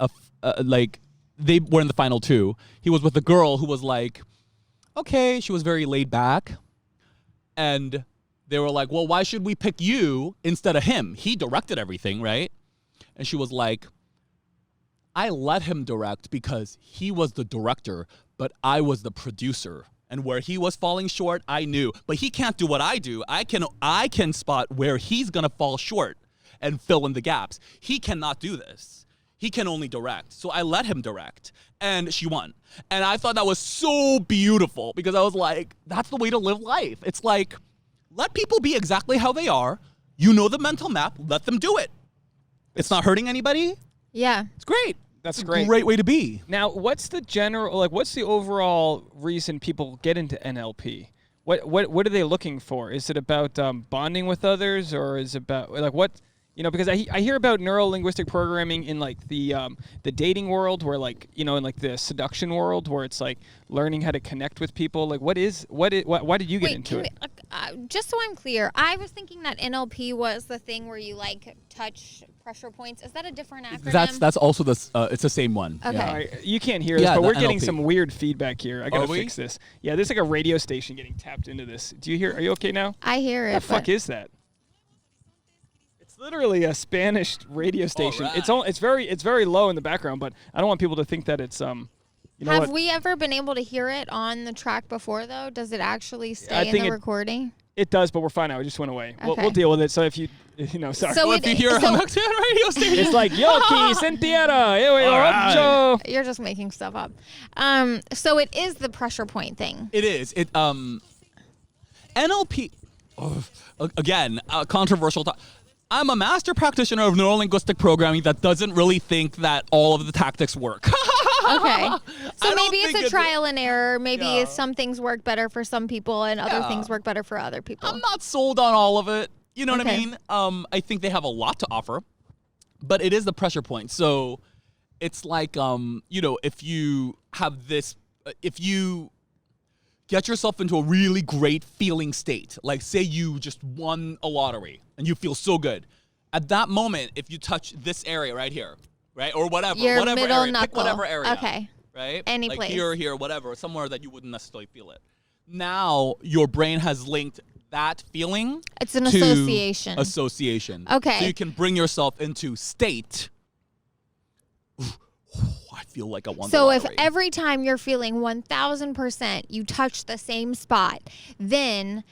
they were in the final 2. He was with a girl who was like, okay, she was very laid back. And they were like, well, why should we pick you instead of him? He directed everything, right? And she was like, I let him direct because he was the director, but I was the producer. And where he was falling short, I knew. But he can't do what I do. I can spot where he's going to fall short and fill in the gaps. He cannot do this. He can only direct. So I let him direct. And she won. And I thought that was so beautiful because I was like, that's the way to live life. It's like, let people be exactly how they are. You know the mental map. Let them do it. It's not hurting anybody. Yeah. It's great. That's It's great. a great way to be. Now, what's the overall reason people get into NLP? What are they looking for? Is it about bonding with others, or is it about what? Because I hear about Neurolinguistic Programming in the dating world, where in the seduction world, where it's learning how to connect with people. Why did you get into it? Just so I'm clear, I was thinking that NLP was the thing where you touch pressure points. Is that a different acronym? That's also it's the same one. Okay. Yeah. All right, you can't hear this, Yeah, but the we're getting NLP. some weird feedback here. I gotta Are we? fix this. Yeah, there's a radio station getting tapped into this. Do you hear? Are you okay now? I hear it. What the fuck is that? It's literally a Spanish radio station. right. It's very low in the background, but I don't want people to think that it's Have we ever been able to hear it on the track before, though? Does it actually stay in think the it- recording? It does, but we're fine now. It just went away. Okay. We'll deal with it. So if you sorry. So Well, if you hear a Mexican radio station, It's like Yoki Sentiera. right. You're just making stuff up. So it is the pressure point thing. it is. NLP, again, controversial talk. I'm a master practitioner of Neurolinguistic Programming that doesn't really think that all of the tactics work. Okay. So I don't maybe think it's a trial and error. Maybe Yeah. some things work better for some people and other Yeah. things work better for other people. I'm not sold on all of it. You know what I Okay. mean? I think they have a lot to offer, but it is the pressure point. So it's like, if you have this, if you get yourself into a really great feeling state, like say you just won a lottery and you feel so good. At that moment, if you touch this area right here, right, or whatever, Your whatever middle area, pick knuckle. whatever area, Okay. right, Any like place. here, whatever, somewhere that you wouldn't necessarily feel it. Now your brain has linked that feeling. It's an to association. Association. Okay. So you can bring yourself into state. I feel like I won the So if lottery. every time you're feeling 1000% you touch the same spot, then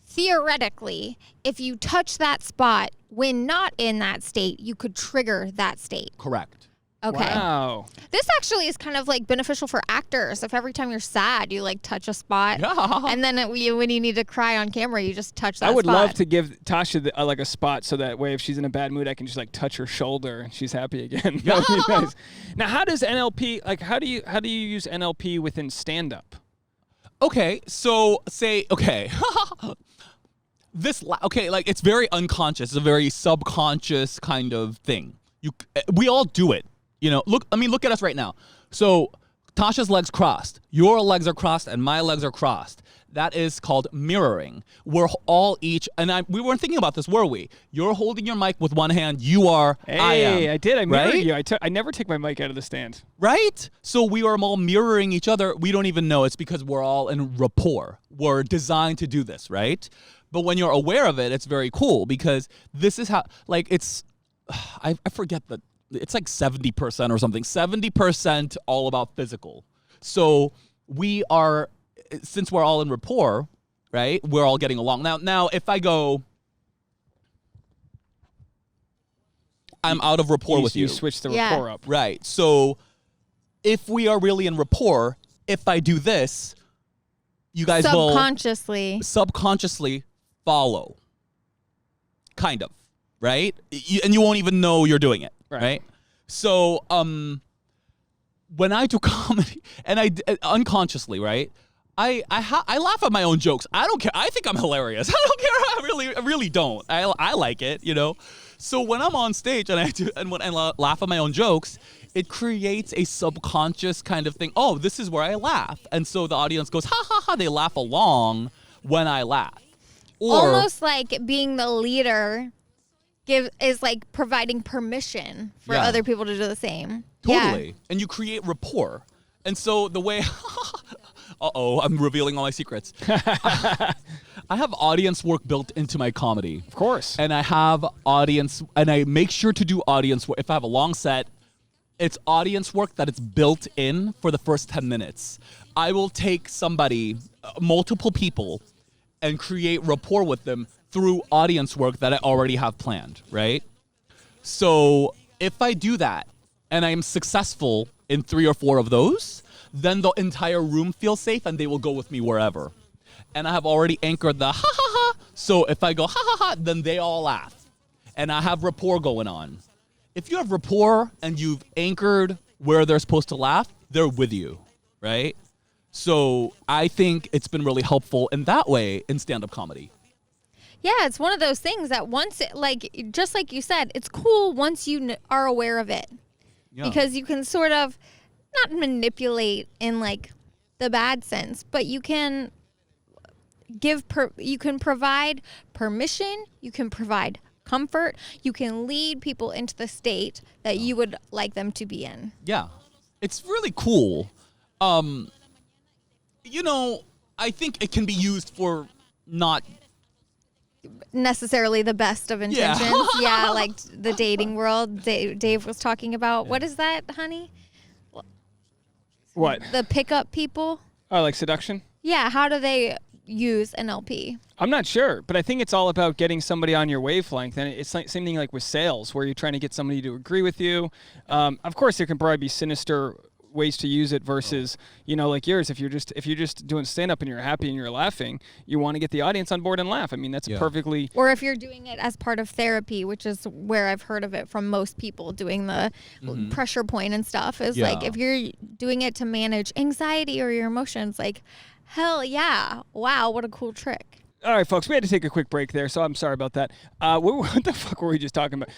theoretically, if you touch that spot when not in that state, you could trigger that state. Correct. Okay. Wow. This actually is kind of beneficial for actors. If every time you're sad, you touch a spot, Yeah. and then when you need to cry on camera, you just touch that I would spot. love to give Tasha a spot so that way if she's in a bad mood, I can just touch her shoulder and she's happy again. That would be nice. Now, how does NLP how do you use NLP within stand-up? Okay. So okay. It's very unconscious. It's a very subconscious kind of thing. We all do it. Look at us right now. So Tasha's legs crossed. Your legs are crossed and my legs are crossed. That is called mirroring. We're all each, and we weren't thinking about this, were we? You're holding your mic with one hand. You are, I am. Hey, I did. I mirrored right? you. I never take my mic out of the stand. Right? So we are all mirroring each other. We don't even know. It's because we're all in rapport. We're designed to do this, right? But when you're aware of it, it's very cool because this is how, I forget the it's like 70% or something. 70% all about physical. So we are, since we're all in rapport, right? We're all getting along. Now, if I go, I'm out of rapport with you. You switch the rapport up. Right. So if we are really in rapport, if I do this, you guys will subconsciously follow. Kind of, right? And you won't even know you're doing it, right? So when I do comedy, and I unconsciously, right? I laugh at my own jokes. I don't care. I think I'm hilarious. I don't care. I really don't. I like it, you know. So when I'm on stage and when I laugh at my own jokes, it creates a subconscious kind of thing. Oh, this is where I laugh, and so the audience goes ha ha ha. They laugh along when I laugh. Or, almost like being the leader is like providing permission for other people to do the same. Totally. And you create rapport. And so the way I'm revealing all my secrets. I have audience work built into my comedy. Of course. And I have audience, and I make sure to do audience work. If I have a long set, it's audience work that it's built in for the first 10 minutes. I will take somebody, multiple people, and create rapport with them through audience work that I already have planned, right? So if I do that and I'm successful in 3 or 4 of those, then the entire room feels safe and they will go with me wherever. And I have already anchored the ha ha ha. So if I go ha ha ha, then they all laugh. And I have rapport going on. If you have rapport and you've anchored where they're supposed to laugh, they're with you, right? So I think it's been really helpful in that way in stand-up comedy. Yeah, it's one of those things that once, just like you said, it's cool once you are aware of it. Yeah. Because you can sort of, not manipulate in like the bad sense, but you can you can provide permission, you can provide comfort, you can lead people into the state that you would like them to be in. Yeah, it's really cool. You know, I think it can be used for not necessarily the best of intentions. Yeah, like the dating world Dave was talking about. What is that, honey? What? The pickup people? Oh, like seduction? Yeah, how do they use NLP? I'm not sure, but I think it's all about getting somebody on your wavelength, and it's like same thing like with sales, where you're trying to get somebody to agree with you. Of course, there can probably be sinister ways to use it versus, you know, like yours. If you're just doing stand-up and you're happy and you're laughing, you want to get the audience on board and laugh. I mean, that's perfectly. Or if you're doing it as part of therapy, which is where I've heard of it from most people, doing the pressure point and stuff, is like if you're doing it to manage anxiety or your emotions, like, hell yeah. Wow, what a cool trick. All right, folks, we had to take a quick break there, so I'm sorry about that. What the fuck were we just talking about?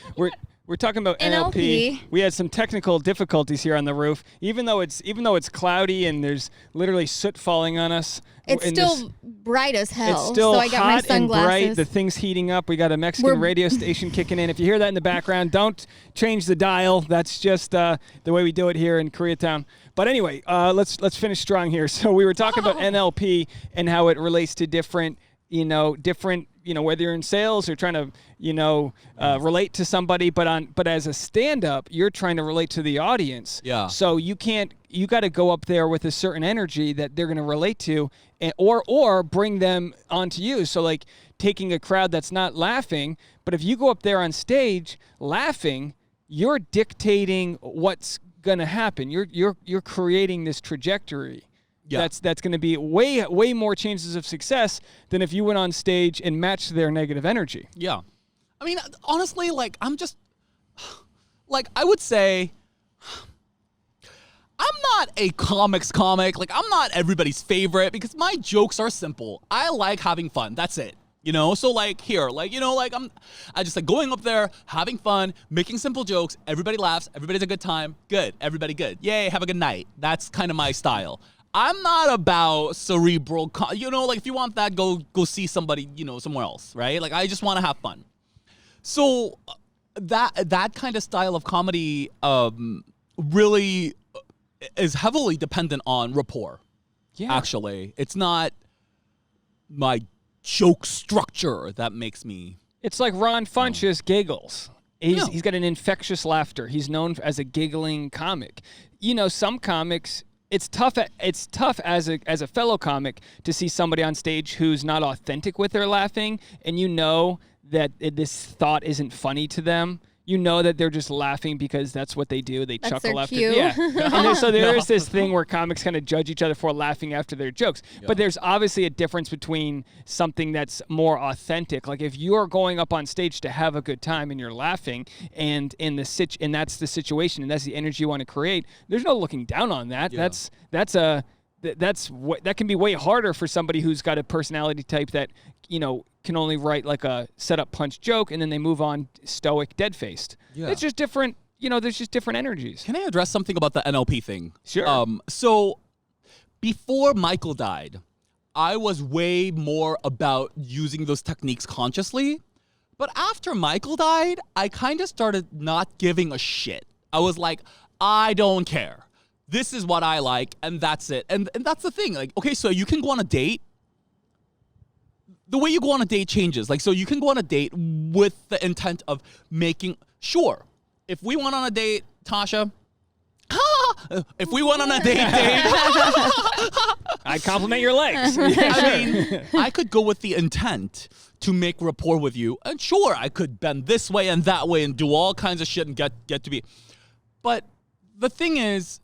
We're talking about NLP. We had some technical difficulties here on the roof. Even though it's cloudy and there's literally soot falling on us. It's still bright as hell. It's still so I got hot my sunglasses. and bright. The thing's heating up. We got a Mexican radio station kicking in. If you hear that in the background, don't change the dial. That's just the way we do it here in Koreatown. But anyway, let's finish strong here. So we were talking about NLP and how it relates to different, whether you're in sales or trying to, relate to somebody, but as a stand-up, you're trying to relate to the audience. Yeah. So you got to go up there with a certain energy that they're going to relate to, or bring them onto you. So like taking a crowd that's not laughing, but if you go up there on stage laughing, you're dictating what's going to happen. You're creating this trajectory. Yeah. That's going to be way more chances of success than if you went on stage and matched their negative energy. Yeah. I mean, honestly, like, I'm just, like, I would say, I'm not a comic. Like, I'm not everybody's favorite because my jokes are simple. I like having fun. That's it. So like here, like, I just like going up there, having fun, making simple jokes. Everybody laughs. Everybody's a good time. Good. Everybody good. Yay. Have a good night. That's kind of my style. I'm not about cerebral, like if you want that, go see somebody, somewhere else, right? Like I just want to have fun. So that kind of style of comedy really is heavily dependent on rapport. Yeah. Actually, it's not my joke structure that makes me. It's like Ron Funches giggles. He's got an infectious laughter. He's known as a giggling comic. You know, some comics, it's tough as a fellow comic to see somebody on stage who's not authentic with their laughing, and you know that this thought isn't funny to them. You know that they're just laughing because that's what they do. They That's chuckle their after. cue. Yeah. And so there's this thing where comics kind of judge each other for laughing after their jokes. Yeah. But there's obviously a difference between something that's more authentic. Like if you're going up on stage to have a good time and you're laughing, and and that's the situation and that's the energy you want to create, there's no looking down on that. Yeah. That can be way harder for somebody who's got a personality type that, you know, can only write like a setup punch joke and then they move on stoic, dead-faced. Yeah. It's just different, you know, there's just different energies. Can I address something about the NLP thing? Sure. So before Michael died, I was way more about using those techniques consciously. But after Michael died, I kind of started not giving a shit. I was like, I don't care. This is what I like, and that's it. And that's the thing. Like, okay, so you can go on a date. The way you go on a date changes. Like, so you can go on a date with the intent of making sure. If we went on a date, Tasha, if we went on a date, I compliment your legs. I mean, I could go with the intent to make rapport with you. And sure, I could bend this way and that way and do all kinds of shit and get to be. But the thing is,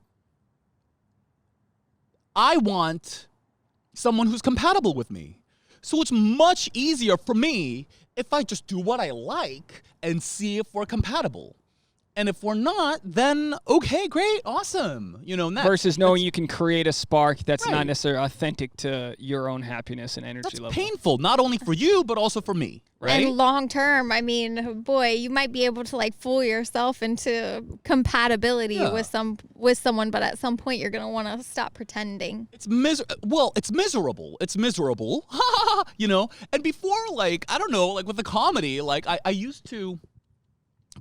I want someone who's compatible with me. So it's much easier for me if I just do what I like and see if we're compatible. And if we're not, then okay, great, awesome. You know, Versus knowing you can create a spark that's Right. not necessarily authentic to your own happiness and energy that's level. painful, not only for you, but also for me, right? And long term, I mean, boy, you might be able to like fool yourself into compatibility Yeah. with someone, but at some point you're gonna want to stop pretending. It's miserable. It's miserable, you know? And before, like, I don't know, like with the comedy, like I used to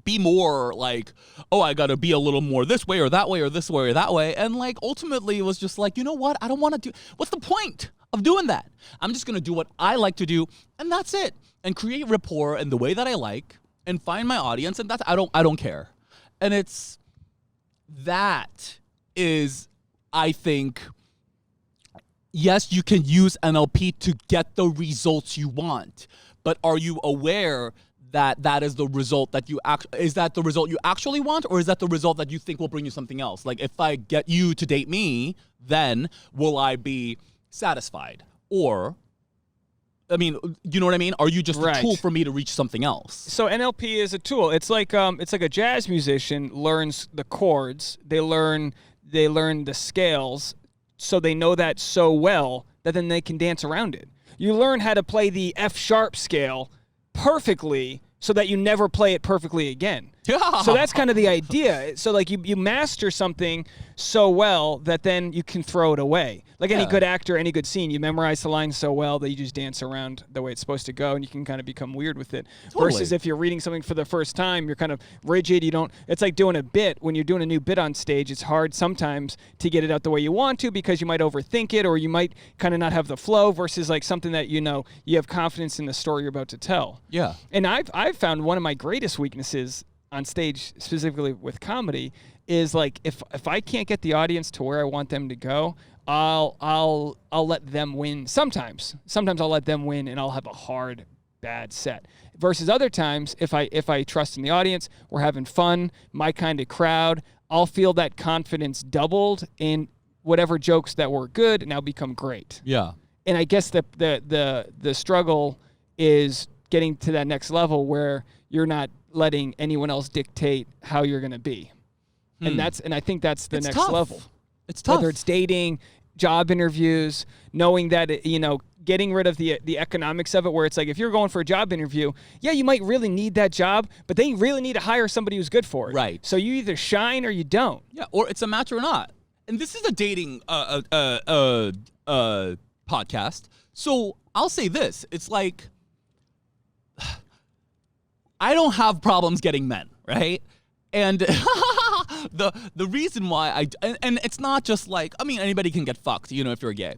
be more like, oh, I got to be a little more this way or that way or this way or that way. And like, ultimately it was just like, you know what? I don't want to do, what's the point of doing that? I'm just going to do what I like to do. And that's it. And create rapport in the way that I like and find my audience. And that's, I don't care. And that is, I think, yes, you can use NLP to get the results you want, but are you aware that is the result that is that the result you actually want, or is that the result that you think will bring you something else? Like, if I get you to date me, then will I be satisfied? Or, I mean, you know what I mean? Are you just a Right. tool for me to reach something else? So NLP is a tool. It's like a jazz musician learns the chords. They learn the scales, so they know that so well that then they can dance around it. You learn how to play the F sharp scale perfectly so that you never play it perfectly again. So that's kind of the idea. So like you master something so well that then you can throw it away. Like any Yeah. good actor, any good scene, you memorize the lines so well that you just dance around the way it's supposed to go, and you can kind of become weird with it. Totally. Versus if you're reading something for the first time, you're kind of rigid. It's like doing a bit. When you're doing a new bit on stage, it's hard sometimes to get it out the way you want to because you might overthink it, or you might kind of not have the flow, versus like something that you know you have confidence in the story you're about to tell. Yeah. And I've found one of my greatest weaknesses on stage, specifically with comedy, is like if I can't get the audience to where I want them to go, I'll let them win. Sometimes I'll let them win, and I'll have a hard, bad set. Versus other times, if I trust in the audience, we're having fun, my kind of crowd, I'll feel that confidence doubled in whatever jokes that were good now become great. Yeah. And I guess the struggle is getting to that next level where you're not letting anyone else dictate how you're going to be. And I think that's the It's next tough. level. It's tough. Whether it's dating, job interviews, knowing that, getting rid of the economics of it, where it's like if you're going for a job interview, yeah, you might really need that job, but they really need to hire somebody who's good for it. Right. So you either shine or you don't. Yeah, or it's a match or not. And this is a dating podcast. So I'll say this. It's like, I don't have problems getting men, right? And the reason why and it's not just like, I mean, anybody can get fucked, if you're gay.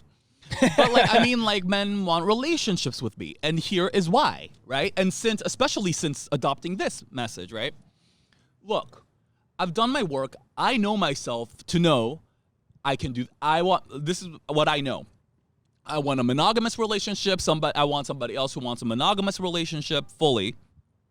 But like, I mean, like, men want relationships with me, and here is why, right? And especially since adopting this message, right? look, I've done my work. I know myself to know I can do. This is what I know. I want a monogamous relationship. I want somebody else who wants a monogamous relationship fully,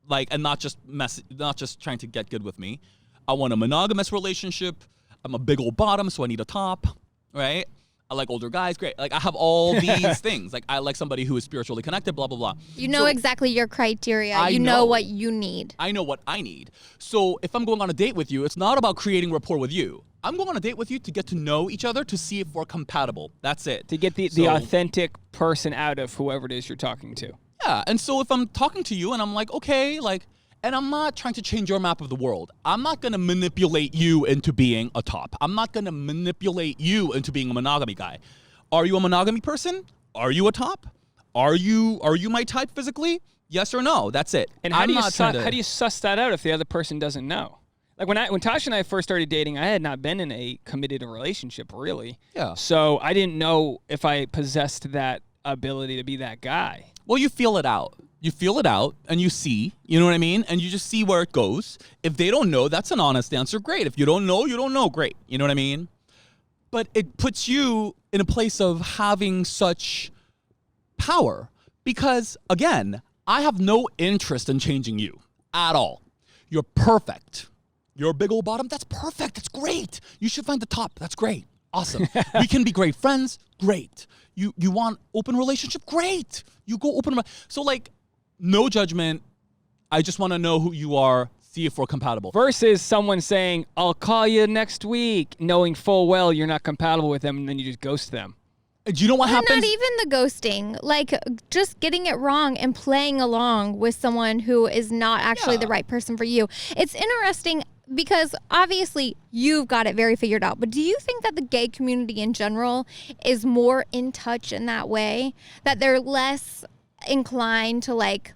like, and not just trying to get good with me. I want a monogamous relationship. I'm a big old bottom, so I need a top, right? I like older guys, great. Like, I have all these things. Like, I like somebody who is spiritually connected, blah, blah, blah. You know exactly your criteria. You know what you need. I know what I need. So if I'm going on a date with you, it's not about creating rapport with you. I'm going on a date with you to get to know each other, to see if we're compatible. That's it. To get the authentic person out of whoever it is you're talking to. Yeah, and so if I'm talking to you and I'm like, okay, like, and I'm not trying to change your map of the world. I'm not going to manipulate you into being a top. I'm not going to manipulate you into being a monogamy guy. Are you a monogamy person? Are you a top? Are you my type physically? Yes or no? That's it. And how do you suss that out if the other person doesn't know? Like when Tasha and I first started dating, I had not been in a committed relationship really. Yeah. So I didn't know if I possessed that ability to be that guy. Well, you feel it out. You feel it out and you see, you know what I mean? And you just see where it goes. If they don't know, that's an honest answer. Great. If you don't know, you don't know. Great. You know what I mean? But it puts you in a place of having such power because, again, I have no interest in changing you at all. You're perfect. You're a big old bottom. That's perfect. That's great. You should find the top. That's great. Awesome. We can be great friends. Great. You want open relationship? Great. You go open. So, like, no judgment. I just want to know who you are, see if we're compatible. Versus someone saying, I'll call you next week, knowing full well you're not compatible with them, and then you just ghost them. Do you know what happens? Not even the ghosting. Like, just getting it wrong and playing along with someone who is not actually the right person for you. It's interesting because obviously you've got it very figured out. But do you think that the gay community in general is more in touch in that way? That they're less inclined to, like,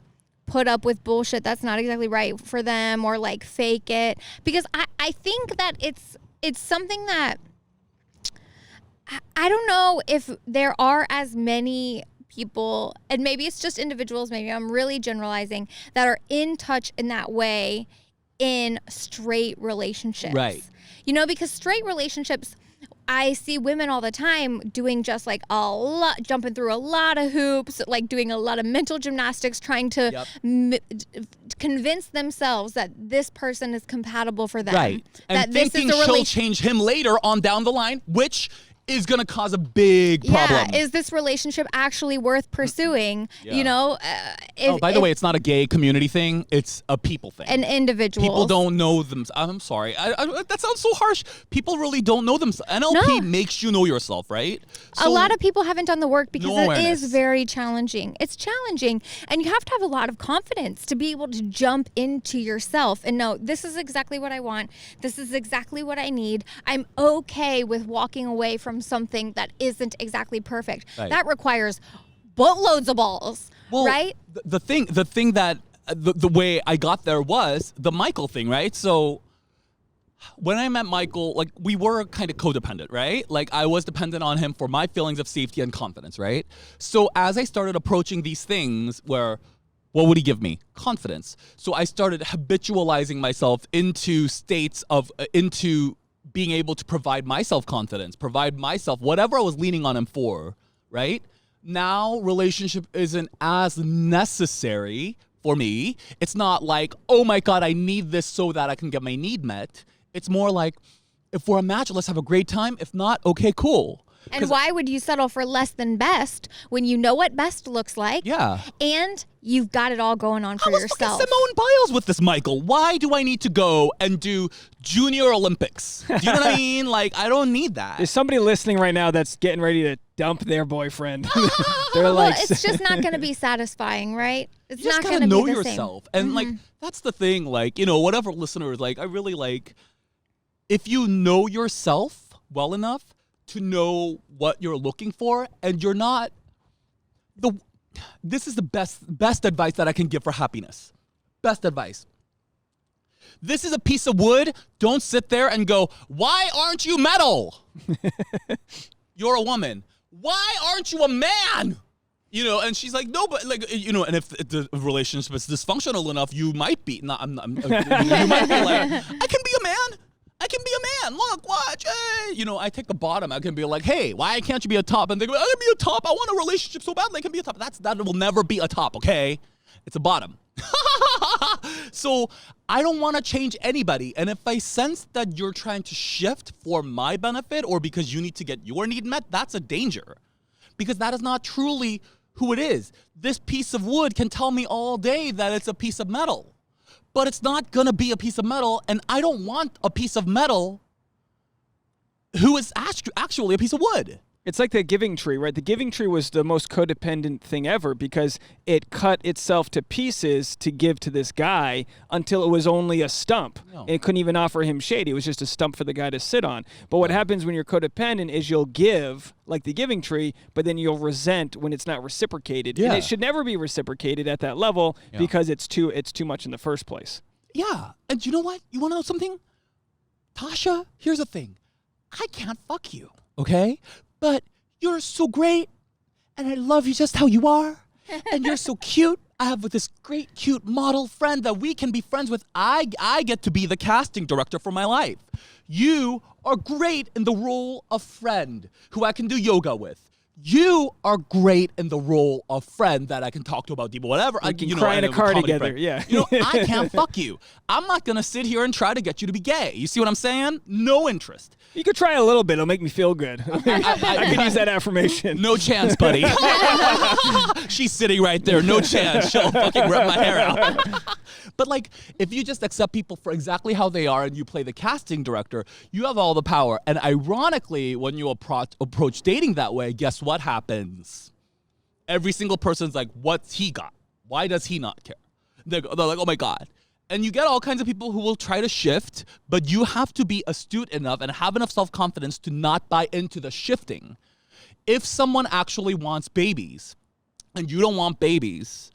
put up with bullshit that's not exactly right for them or, like, fake it? Because I think that it's something that I don't know if there are as many people, and maybe it's just individuals, maybe I'm really generalizing, that are in touch in that way in straight relationships. Right. You know, because straight relationships, I see women all the time doing just like jumping through a lot of hoops, like doing a lot of mental gymnastics, trying to convince themselves that this person is compatible for them. Right. And that thinking this is she'll change him later on down the line, which is going to cause a big problem. Yeah, is this relationship actually worth pursuing? Yeah. You know? By the way, it's not a gay community thing. It's a people thing. An individual. People don't know them. I'm sorry. That sounds so harsh. People really don't know themselves. NLP makes you know yourself, right? A lot of people haven't done the work because No it awareness. is very challenging. It's challenging. And you have to have a lot of confidence to be able to jump into yourself and know, this is exactly what I want. This is exactly what I need. I'm okay with walking away from something that isn't exactly perfect. Right. That requires boatloads of balls, right? The thing that the way I got there was the Michael thing, right? So when I met Michael, like, we were kind of codependent, right? Like, I was dependent on him for my feelings of safety and confidence, right? So as I started approaching these things where, what would he give me? Confidence. So I started habitualizing myself into states of, into being able to provide myself confidence, provide myself whatever I was leaning on him for, right? Now, relationship isn't as necessary for me. It's not like, oh my God, I need this so that I can get my need met. It's more like, if we're a match, let's have a great time. If not, okay, cool. And why would you settle for less than best when you know what best looks like? Yeah. And you've got it all going on for I was yourself. fucking Simone Biles with this, Michael. Why do I need to go and do Junior Olympics? Do you know what I mean? Like, I don't need that. There's somebody listening right now that's getting ready to dump their boyfriend. They're Well, like, it's just not going to be satisfying, right? It's You just not gotta going to know be the yourself. same. And like, that's the thing, like, you know, whatever listeners, like, I really like, if you know yourself well enough to know what you're looking for, and you're not, this is the best advice that I can give for happiness. Best advice. This is a piece of wood. Don't sit there and go, why aren't you metal? You're a woman. Why aren't you a man? You know, and she's like, no, but like, you know, and if the relationship is dysfunctional enough, you might be, you might be like, I can be a man. I can be a man. Look, watch. Hey. You know, I take the bottom. I can be like, hey, why can't you be a top? And they go, I can be a top. I want a relationship so badly. I can be a top. That will never be a top, okay? It's a bottom. So I don't want to change anybody. And if I sense that you're trying to shift for my benefit or because you need to get your need met, that's a danger. Because that is not truly who it is. This piece of wood can tell me all day that it's a piece of metal. But it's not going to be a piece of metal, and I don't want a piece of metal who is actually a piece of wood. It's like the giving tree, right? The giving tree was the most codependent thing ever because it cut itself to pieces to give to this guy until it was only a stump. No. It couldn't even offer him shade. It was just a stump for the guy to sit on. But what happens when you're codependent is you'll give, like the giving tree, but then you'll resent when it's not reciprocated. Yeah. And it should never be reciprocated at that level because it's too much in the first place. Yeah. And you know what? You want to know something? Tasha, here's the thing. I can't fuck you, okay? But you're so great, and I love you just how you are, and you're so cute. I have this great, cute model friend that we can be friends with. I get to be the casting director for my life. You are great in the role of friend who I can do yoga with. You are great in the role of friend that I can talk to about deep whatever. We can cry in a car together, friend. yeah. You know, I can't fuck you. I'm not going to sit here and try to get you to be gay. You see what I'm saying? No interest. You could try a little bit. It'll make me feel good. I could use that affirmation. No chance, buddy. She's sitting right there. No chance. She'll fucking rip my hair out. But like, if you just accept people for exactly how they are and you play the casting director, you have all the power. And ironically, when you approach dating that way, guess what happens? Every single person's like, what's he got? Why does he not care? They're like, oh my God. And you get all kinds of people who will try to shift, but you have to be astute enough and have enough self-confidence to not buy into the shifting. If someone actually wants babies and you don't want babies,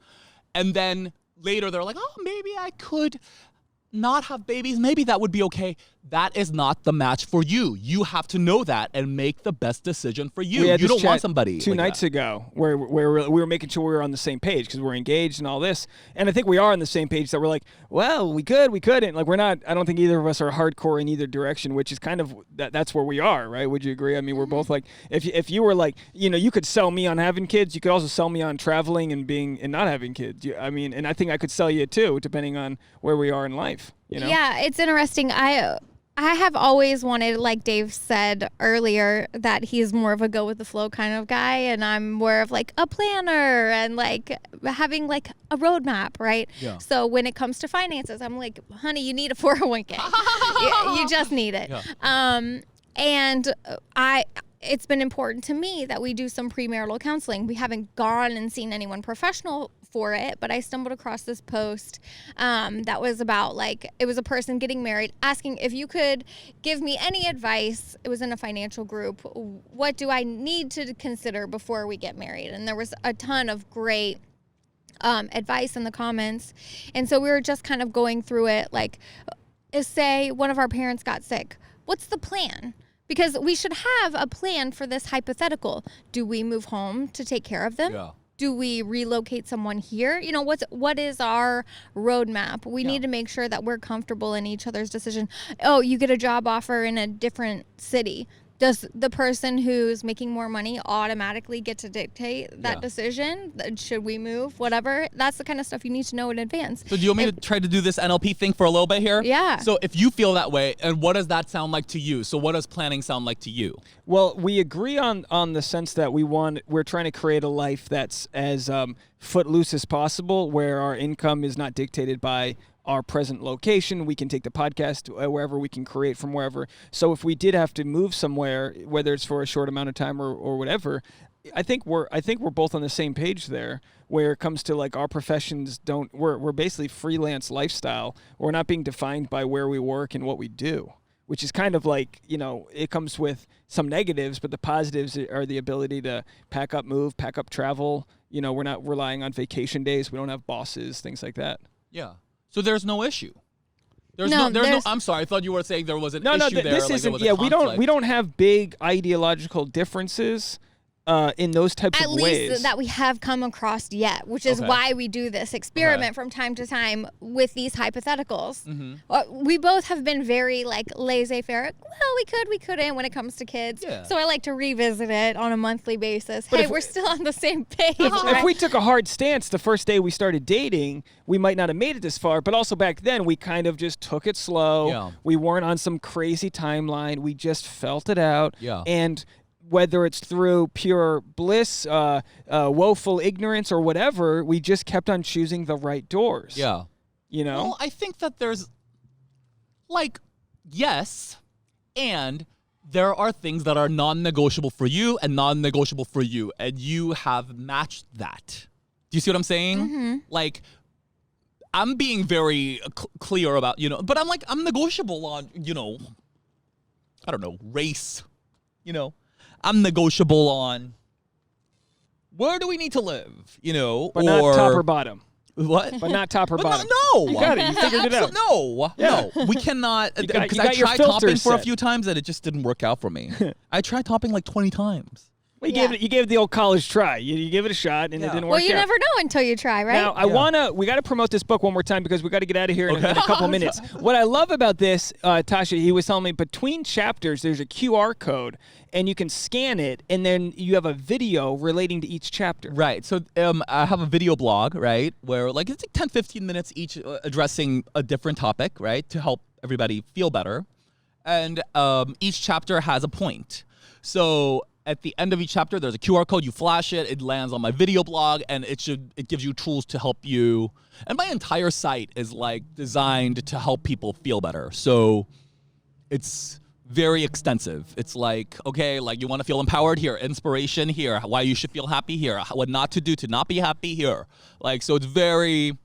and then later they're like, oh, maybe I could not have babies. Maybe that would be okay. That is not the match for you. You have to know that and make the best decision for you. You don't want somebody two like nights that. ago where we were making sure we were on the same page because we're engaged and all this. And I think we are on the same page that we're like, well, we couldn't. Like, we're not, I don't think either of us are hardcore in either direction, which is kind of, that's where we are, right? Would you agree? I mean, we're both like, if you were like, you know, you could sell me on having kids. You could also sell me on traveling and not having kids. I mean, and I think I could sell you too, depending on where we are in life. You know? Yeah, it's interesting. I have always wanted, like Dave said earlier, that he's more of a go with the flow kind of guy, and I'm more of like a planner and like having like a roadmap, right? Yeah. So when it comes to finances, I'm like, honey, you need a 401k. you just need it. Yeah. And it's been important to me that we do some premarital counseling. We haven't gone and seen anyone professional for it, but I stumbled across this post that was about, like, it was a person getting married asking if you could give me any advice. It was in a financial group. What do I need to consider before we get married? And there was a ton of great advice in the comments. And so we were just kind of going through it, like, say one of our parents got sick. What's the plan? Because we should have a plan for this hypothetical. Do we move home to take care of them? Yeah. Do we relocate someone here? You know, what is our roadmap? We need to make sure that we're comfortable in each other's decision. Oh, you get a job offer in a different city. Does the person who's making more money automatically get to dictate that decision? Should we move? Whatever. That's the kind of stuff you need to know in advance. So do you want me to try to do this NLP thing for a little bit here? Yeah. So if you feel that way, and what does that sound like to you? So what does planning sound like to you? Well, we agree on the sense that we're trying to create a life that's as footloose as possible, where our income is not dictated by our present location. We can take the podcast wherever, we can create from wherever. So if we did have to move somewhere, whether it's for a short amount of time or whatever, I think we're both on the same page there, where it comes to like our professions we're basically freelance lifestyle. We're not being defined by where we work and what we do, which is kind of like, you know, it comes with some negatives, but the positives are the ability to pack up, move, pack up, travel. You know, we're not relying on vacation days. We don't have bosses, things like that. Yeah. So there's no issue. There's No, no. I'm sorry. I thought you were saying there was an issue there. This like isn't. there was a We don't have big ideological differences. in those types At of least ways. that we have come across yet, which is Okay. why we do this experiment from time to time with these hypotheticals. Mm-hmm. We both have been very like laissez-faire. Well, we couldn't when it comes to kids. Yeah. So I like to revisit it on a monthly basis. But Hey, if- we're still on the same page. If right? we took a hard stance the first day we started dating, we might not have made it this far. But also back then, we kind of just took it slow. Yeah. We weren't on some crazy timeline. We just felt it out. Yeah. And whether it's through pure bliss, woeful ignorance, or whatever, we just kept on choosing the right doors. Yeah. You know? Well, I think that there's, like, yes, and there are things that are non-negotiable for you and non-negotiable for you, and you have matched that. Do you see what I'm saying? Like, I'm being very clear about, but I'm negotiable on, I don't know, race, I'm negotiable on where do we need to live, but not top or bottom. What? But not top or But bottom. no, You got it. You figured it out. No, Yeah. no, we cannot. You got Because I your tried filters topping for a set. few times and it just didn't work out for me. I tried topping like 20 times. Well, Yeah. you gave it the old college try. You give it a shot, and it didn't work well, you out. never know until you try, right? Now, we got to promote this book one more time because we got to get out of here in a couple minutes. What I love about this, Tasha, he was telling me between chapters, there's a QR code, and you can scan it, and then you have a video relating to each chapter. Right. So I have a video blog, right, where it's like 10, 15 minutes each addressing a different topic, right, to help everybody feel better. And each chapter has a point. So at the end of each chapter, there's a QR code. You flash it. It lands on my video blog, and it gives you tools to help you. And my entire site is designed to help people feel better. So it's very extensive. It's okay, you want to feel empowered here, inspiration here, why you should feel happy here, what not to do to not be happy here. So it's very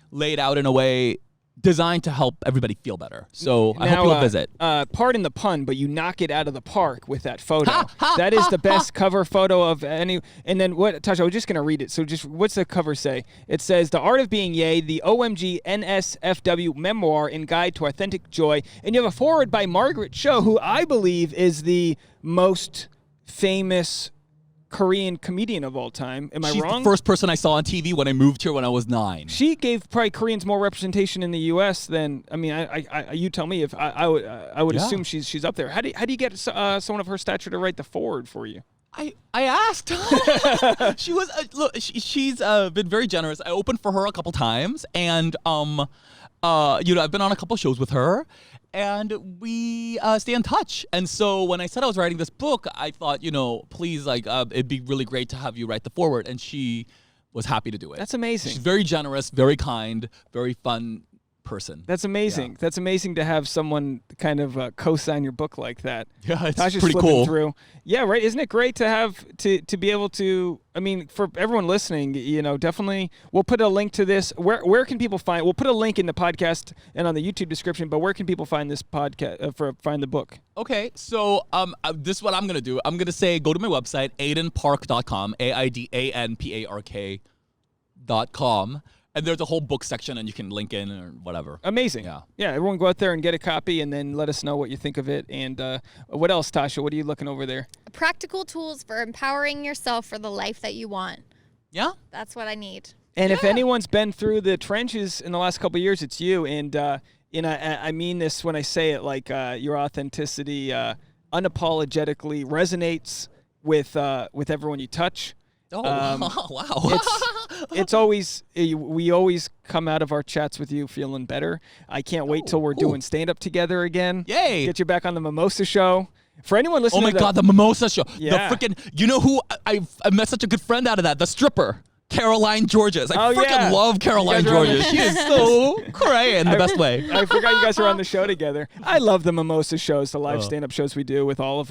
laid out in a way designed to help everybody feel better. So I hope you'll visit. Pardon the pun, but you knock it out of the park with that photo. That is the best cover photo of any. And then what, Tasha, I was just going to read it. So what's the cover say? It says, The Art of Being Yay, the OMG NSFW Memoir and Guide to Authentic Joy. And you have a foreword by Margaret Cho, who I believe is the most famous Korean comedian of all time. Am I She's wrong? the first person I saw on TV when I moved here when I was 9. She gave probably Koreans more representation in the U.S. than I you tell me if I would Yeah. assume she's up there. How do you get someone of her stature to write the foreword for you? I asked. She was she's been very generous. I opened for her a couple times, and I've been on a couple shows with her, and we stay in touch. And so when I said I was writing this book, I thought, please, it'd be really great to have you write the foreword, and she was happy to do it. That's amazing. She's very generous, very kind, very fun person. That's amazing. Yeah. That's amazing to have someone kind of co-sign your book like that. Yeah, it's Tasha's pretty flipping cool. Through. Yeah, right. Isn't it great to have to be able to? I mean, for everyone listening, definitely. We'll put a link to this. Where can people find? We'll put a link in the podcast and on the YouTube description. But where can people find this podcast find the book? Okay, so this is what I'm gonna do. I'm gonna say go to my website, aidanpark.com, aidanpark.com. And there's a whole book section, and you can link in or whatever. Amazing. Yeah, everyone go out there and get a copy, and then let us know what you think of it. And what else, Tasha? What are you looking over there? Practical tools for empowering yourself for the life that you want. Yeah? That's what I need. And if anyone's been through the trenches in the last couple of years, it's you. And I mean this when I say it, your authenticity unapologetically resonates with everyone you touch. Oh, wow. It's always, we always come out of our chats with you feeling better. I can't wait till we're doing stand-up together again. Yay. Get you back on the Mimosa Show. For anyone listening Oh my to God, the Mimosa Show. Yeah. The freaking, you know who, I met such a good friend out of that, the stripper. Caroline Georges. I freaking love Caroline You guys are on the- Georges. She is so cray in the best way. I forgot you guys are on the show together. I love the Mimosa shows, the live stand-up shows we do with all of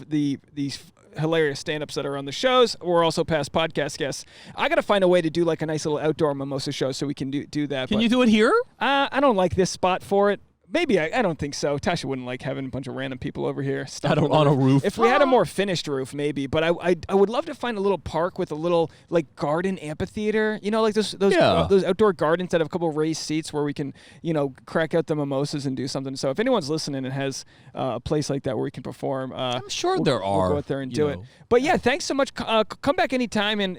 these hilarious stand-ups that are on the shows. We're also past podcast guests. I got to find a way to do a nice little outdoor Mimosa show so we can do that. Can you do it here? I don't like this spot for it. Maybe I don't think so. Tasha wouldn't like having a bunch of random people over here on a roof. If we had a more finished roof, maybe. But I would love to find a little park with a little like garden amphitheater. You know, like those outdoor gardens that have a couple of raised seats where we can crack out the mimosas and do something. So if anyone's listening and has a place like that where we can perform, I'm sure there we'll are. go out there and do it. But yeah, thanks so much. Come back anytime. And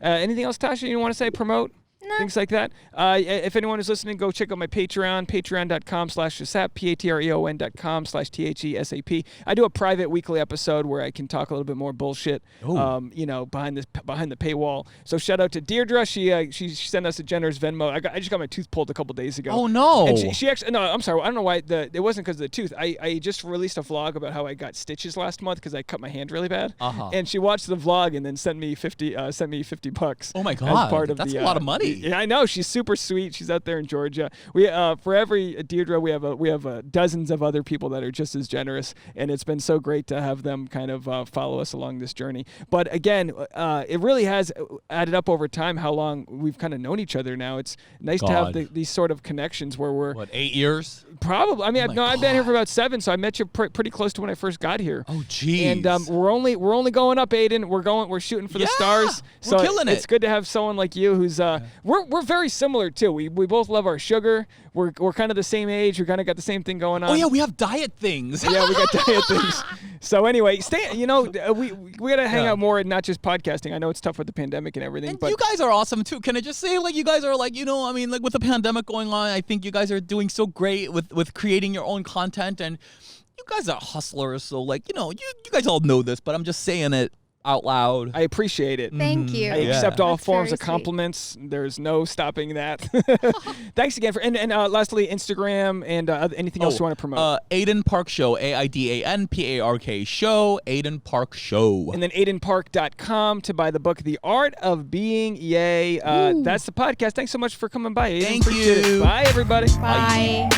anything else, Tasha, you want to say? Promote? No. Things like that. If anyone is listening, go check out my Patreon, patreon.com/Shesap, patreon.com/THESAP. I do a private weekly episode where I can talk a little bit more bullshit, behind the paywall. So shout out to Deirdre. She sent us a generous Venmo. I just got my tooth pulled a couple days ago. Oh, no. And she actually, no, I'm sorry. I don't know why. It wasn't because of the tooth. I just released a vlog about how I got stitches last month because I cut my hand really bad. And she watched the vlog and then sent me $50. Oh my God. As part of That's a lot of money. Yeah, I know. She's super sweet. She's out there in Georgia. We for every Deirdre, we have dozens of other people that are just as generous, and it's been so great to have them kind of follow us along this journey. But again, it really has added up over time how long we've kind of known each other now. It's nice to have these sort of connections where we're 8 years? Probably. I mean, I've been here for about 7, so I met you pretty close to when I first got here. Oh, geez. And we're only going up, Aidan. We're shooting for the stars. So we're killing it. It's good to have someone like you who's we're very similar too. We both love our sugar. We're kind of the same age. We kind of got the same thing going on. Oh yeah, we have diet things. Yeah, we got diet things. So anyway, we gotta hang out more and not just podcasting. I know it's tough with the pandemic and everything. And but you guys are awesome too. Can I just say, like, you guys are like, with the pandemic going on, I think you guys are doing so great with creating your own content, and you guys are hustlers. So like, you guys all know this, but I'm just saying it out loud. I appreciate it. Thank you. I accept all That's forms very of compliments. There's no stopping that. Thanks again and lastly, Instagram and anything else you want to promote. Aidan Park Show, AIDANPARK Show, Aidan Park Show. And then aidanpark.com to buy the book, The Art of Being Yay. That's the podcast. Thanks so much for coming by, Aidan. Thank Appreciate you. it. Bye, everybody. Bye.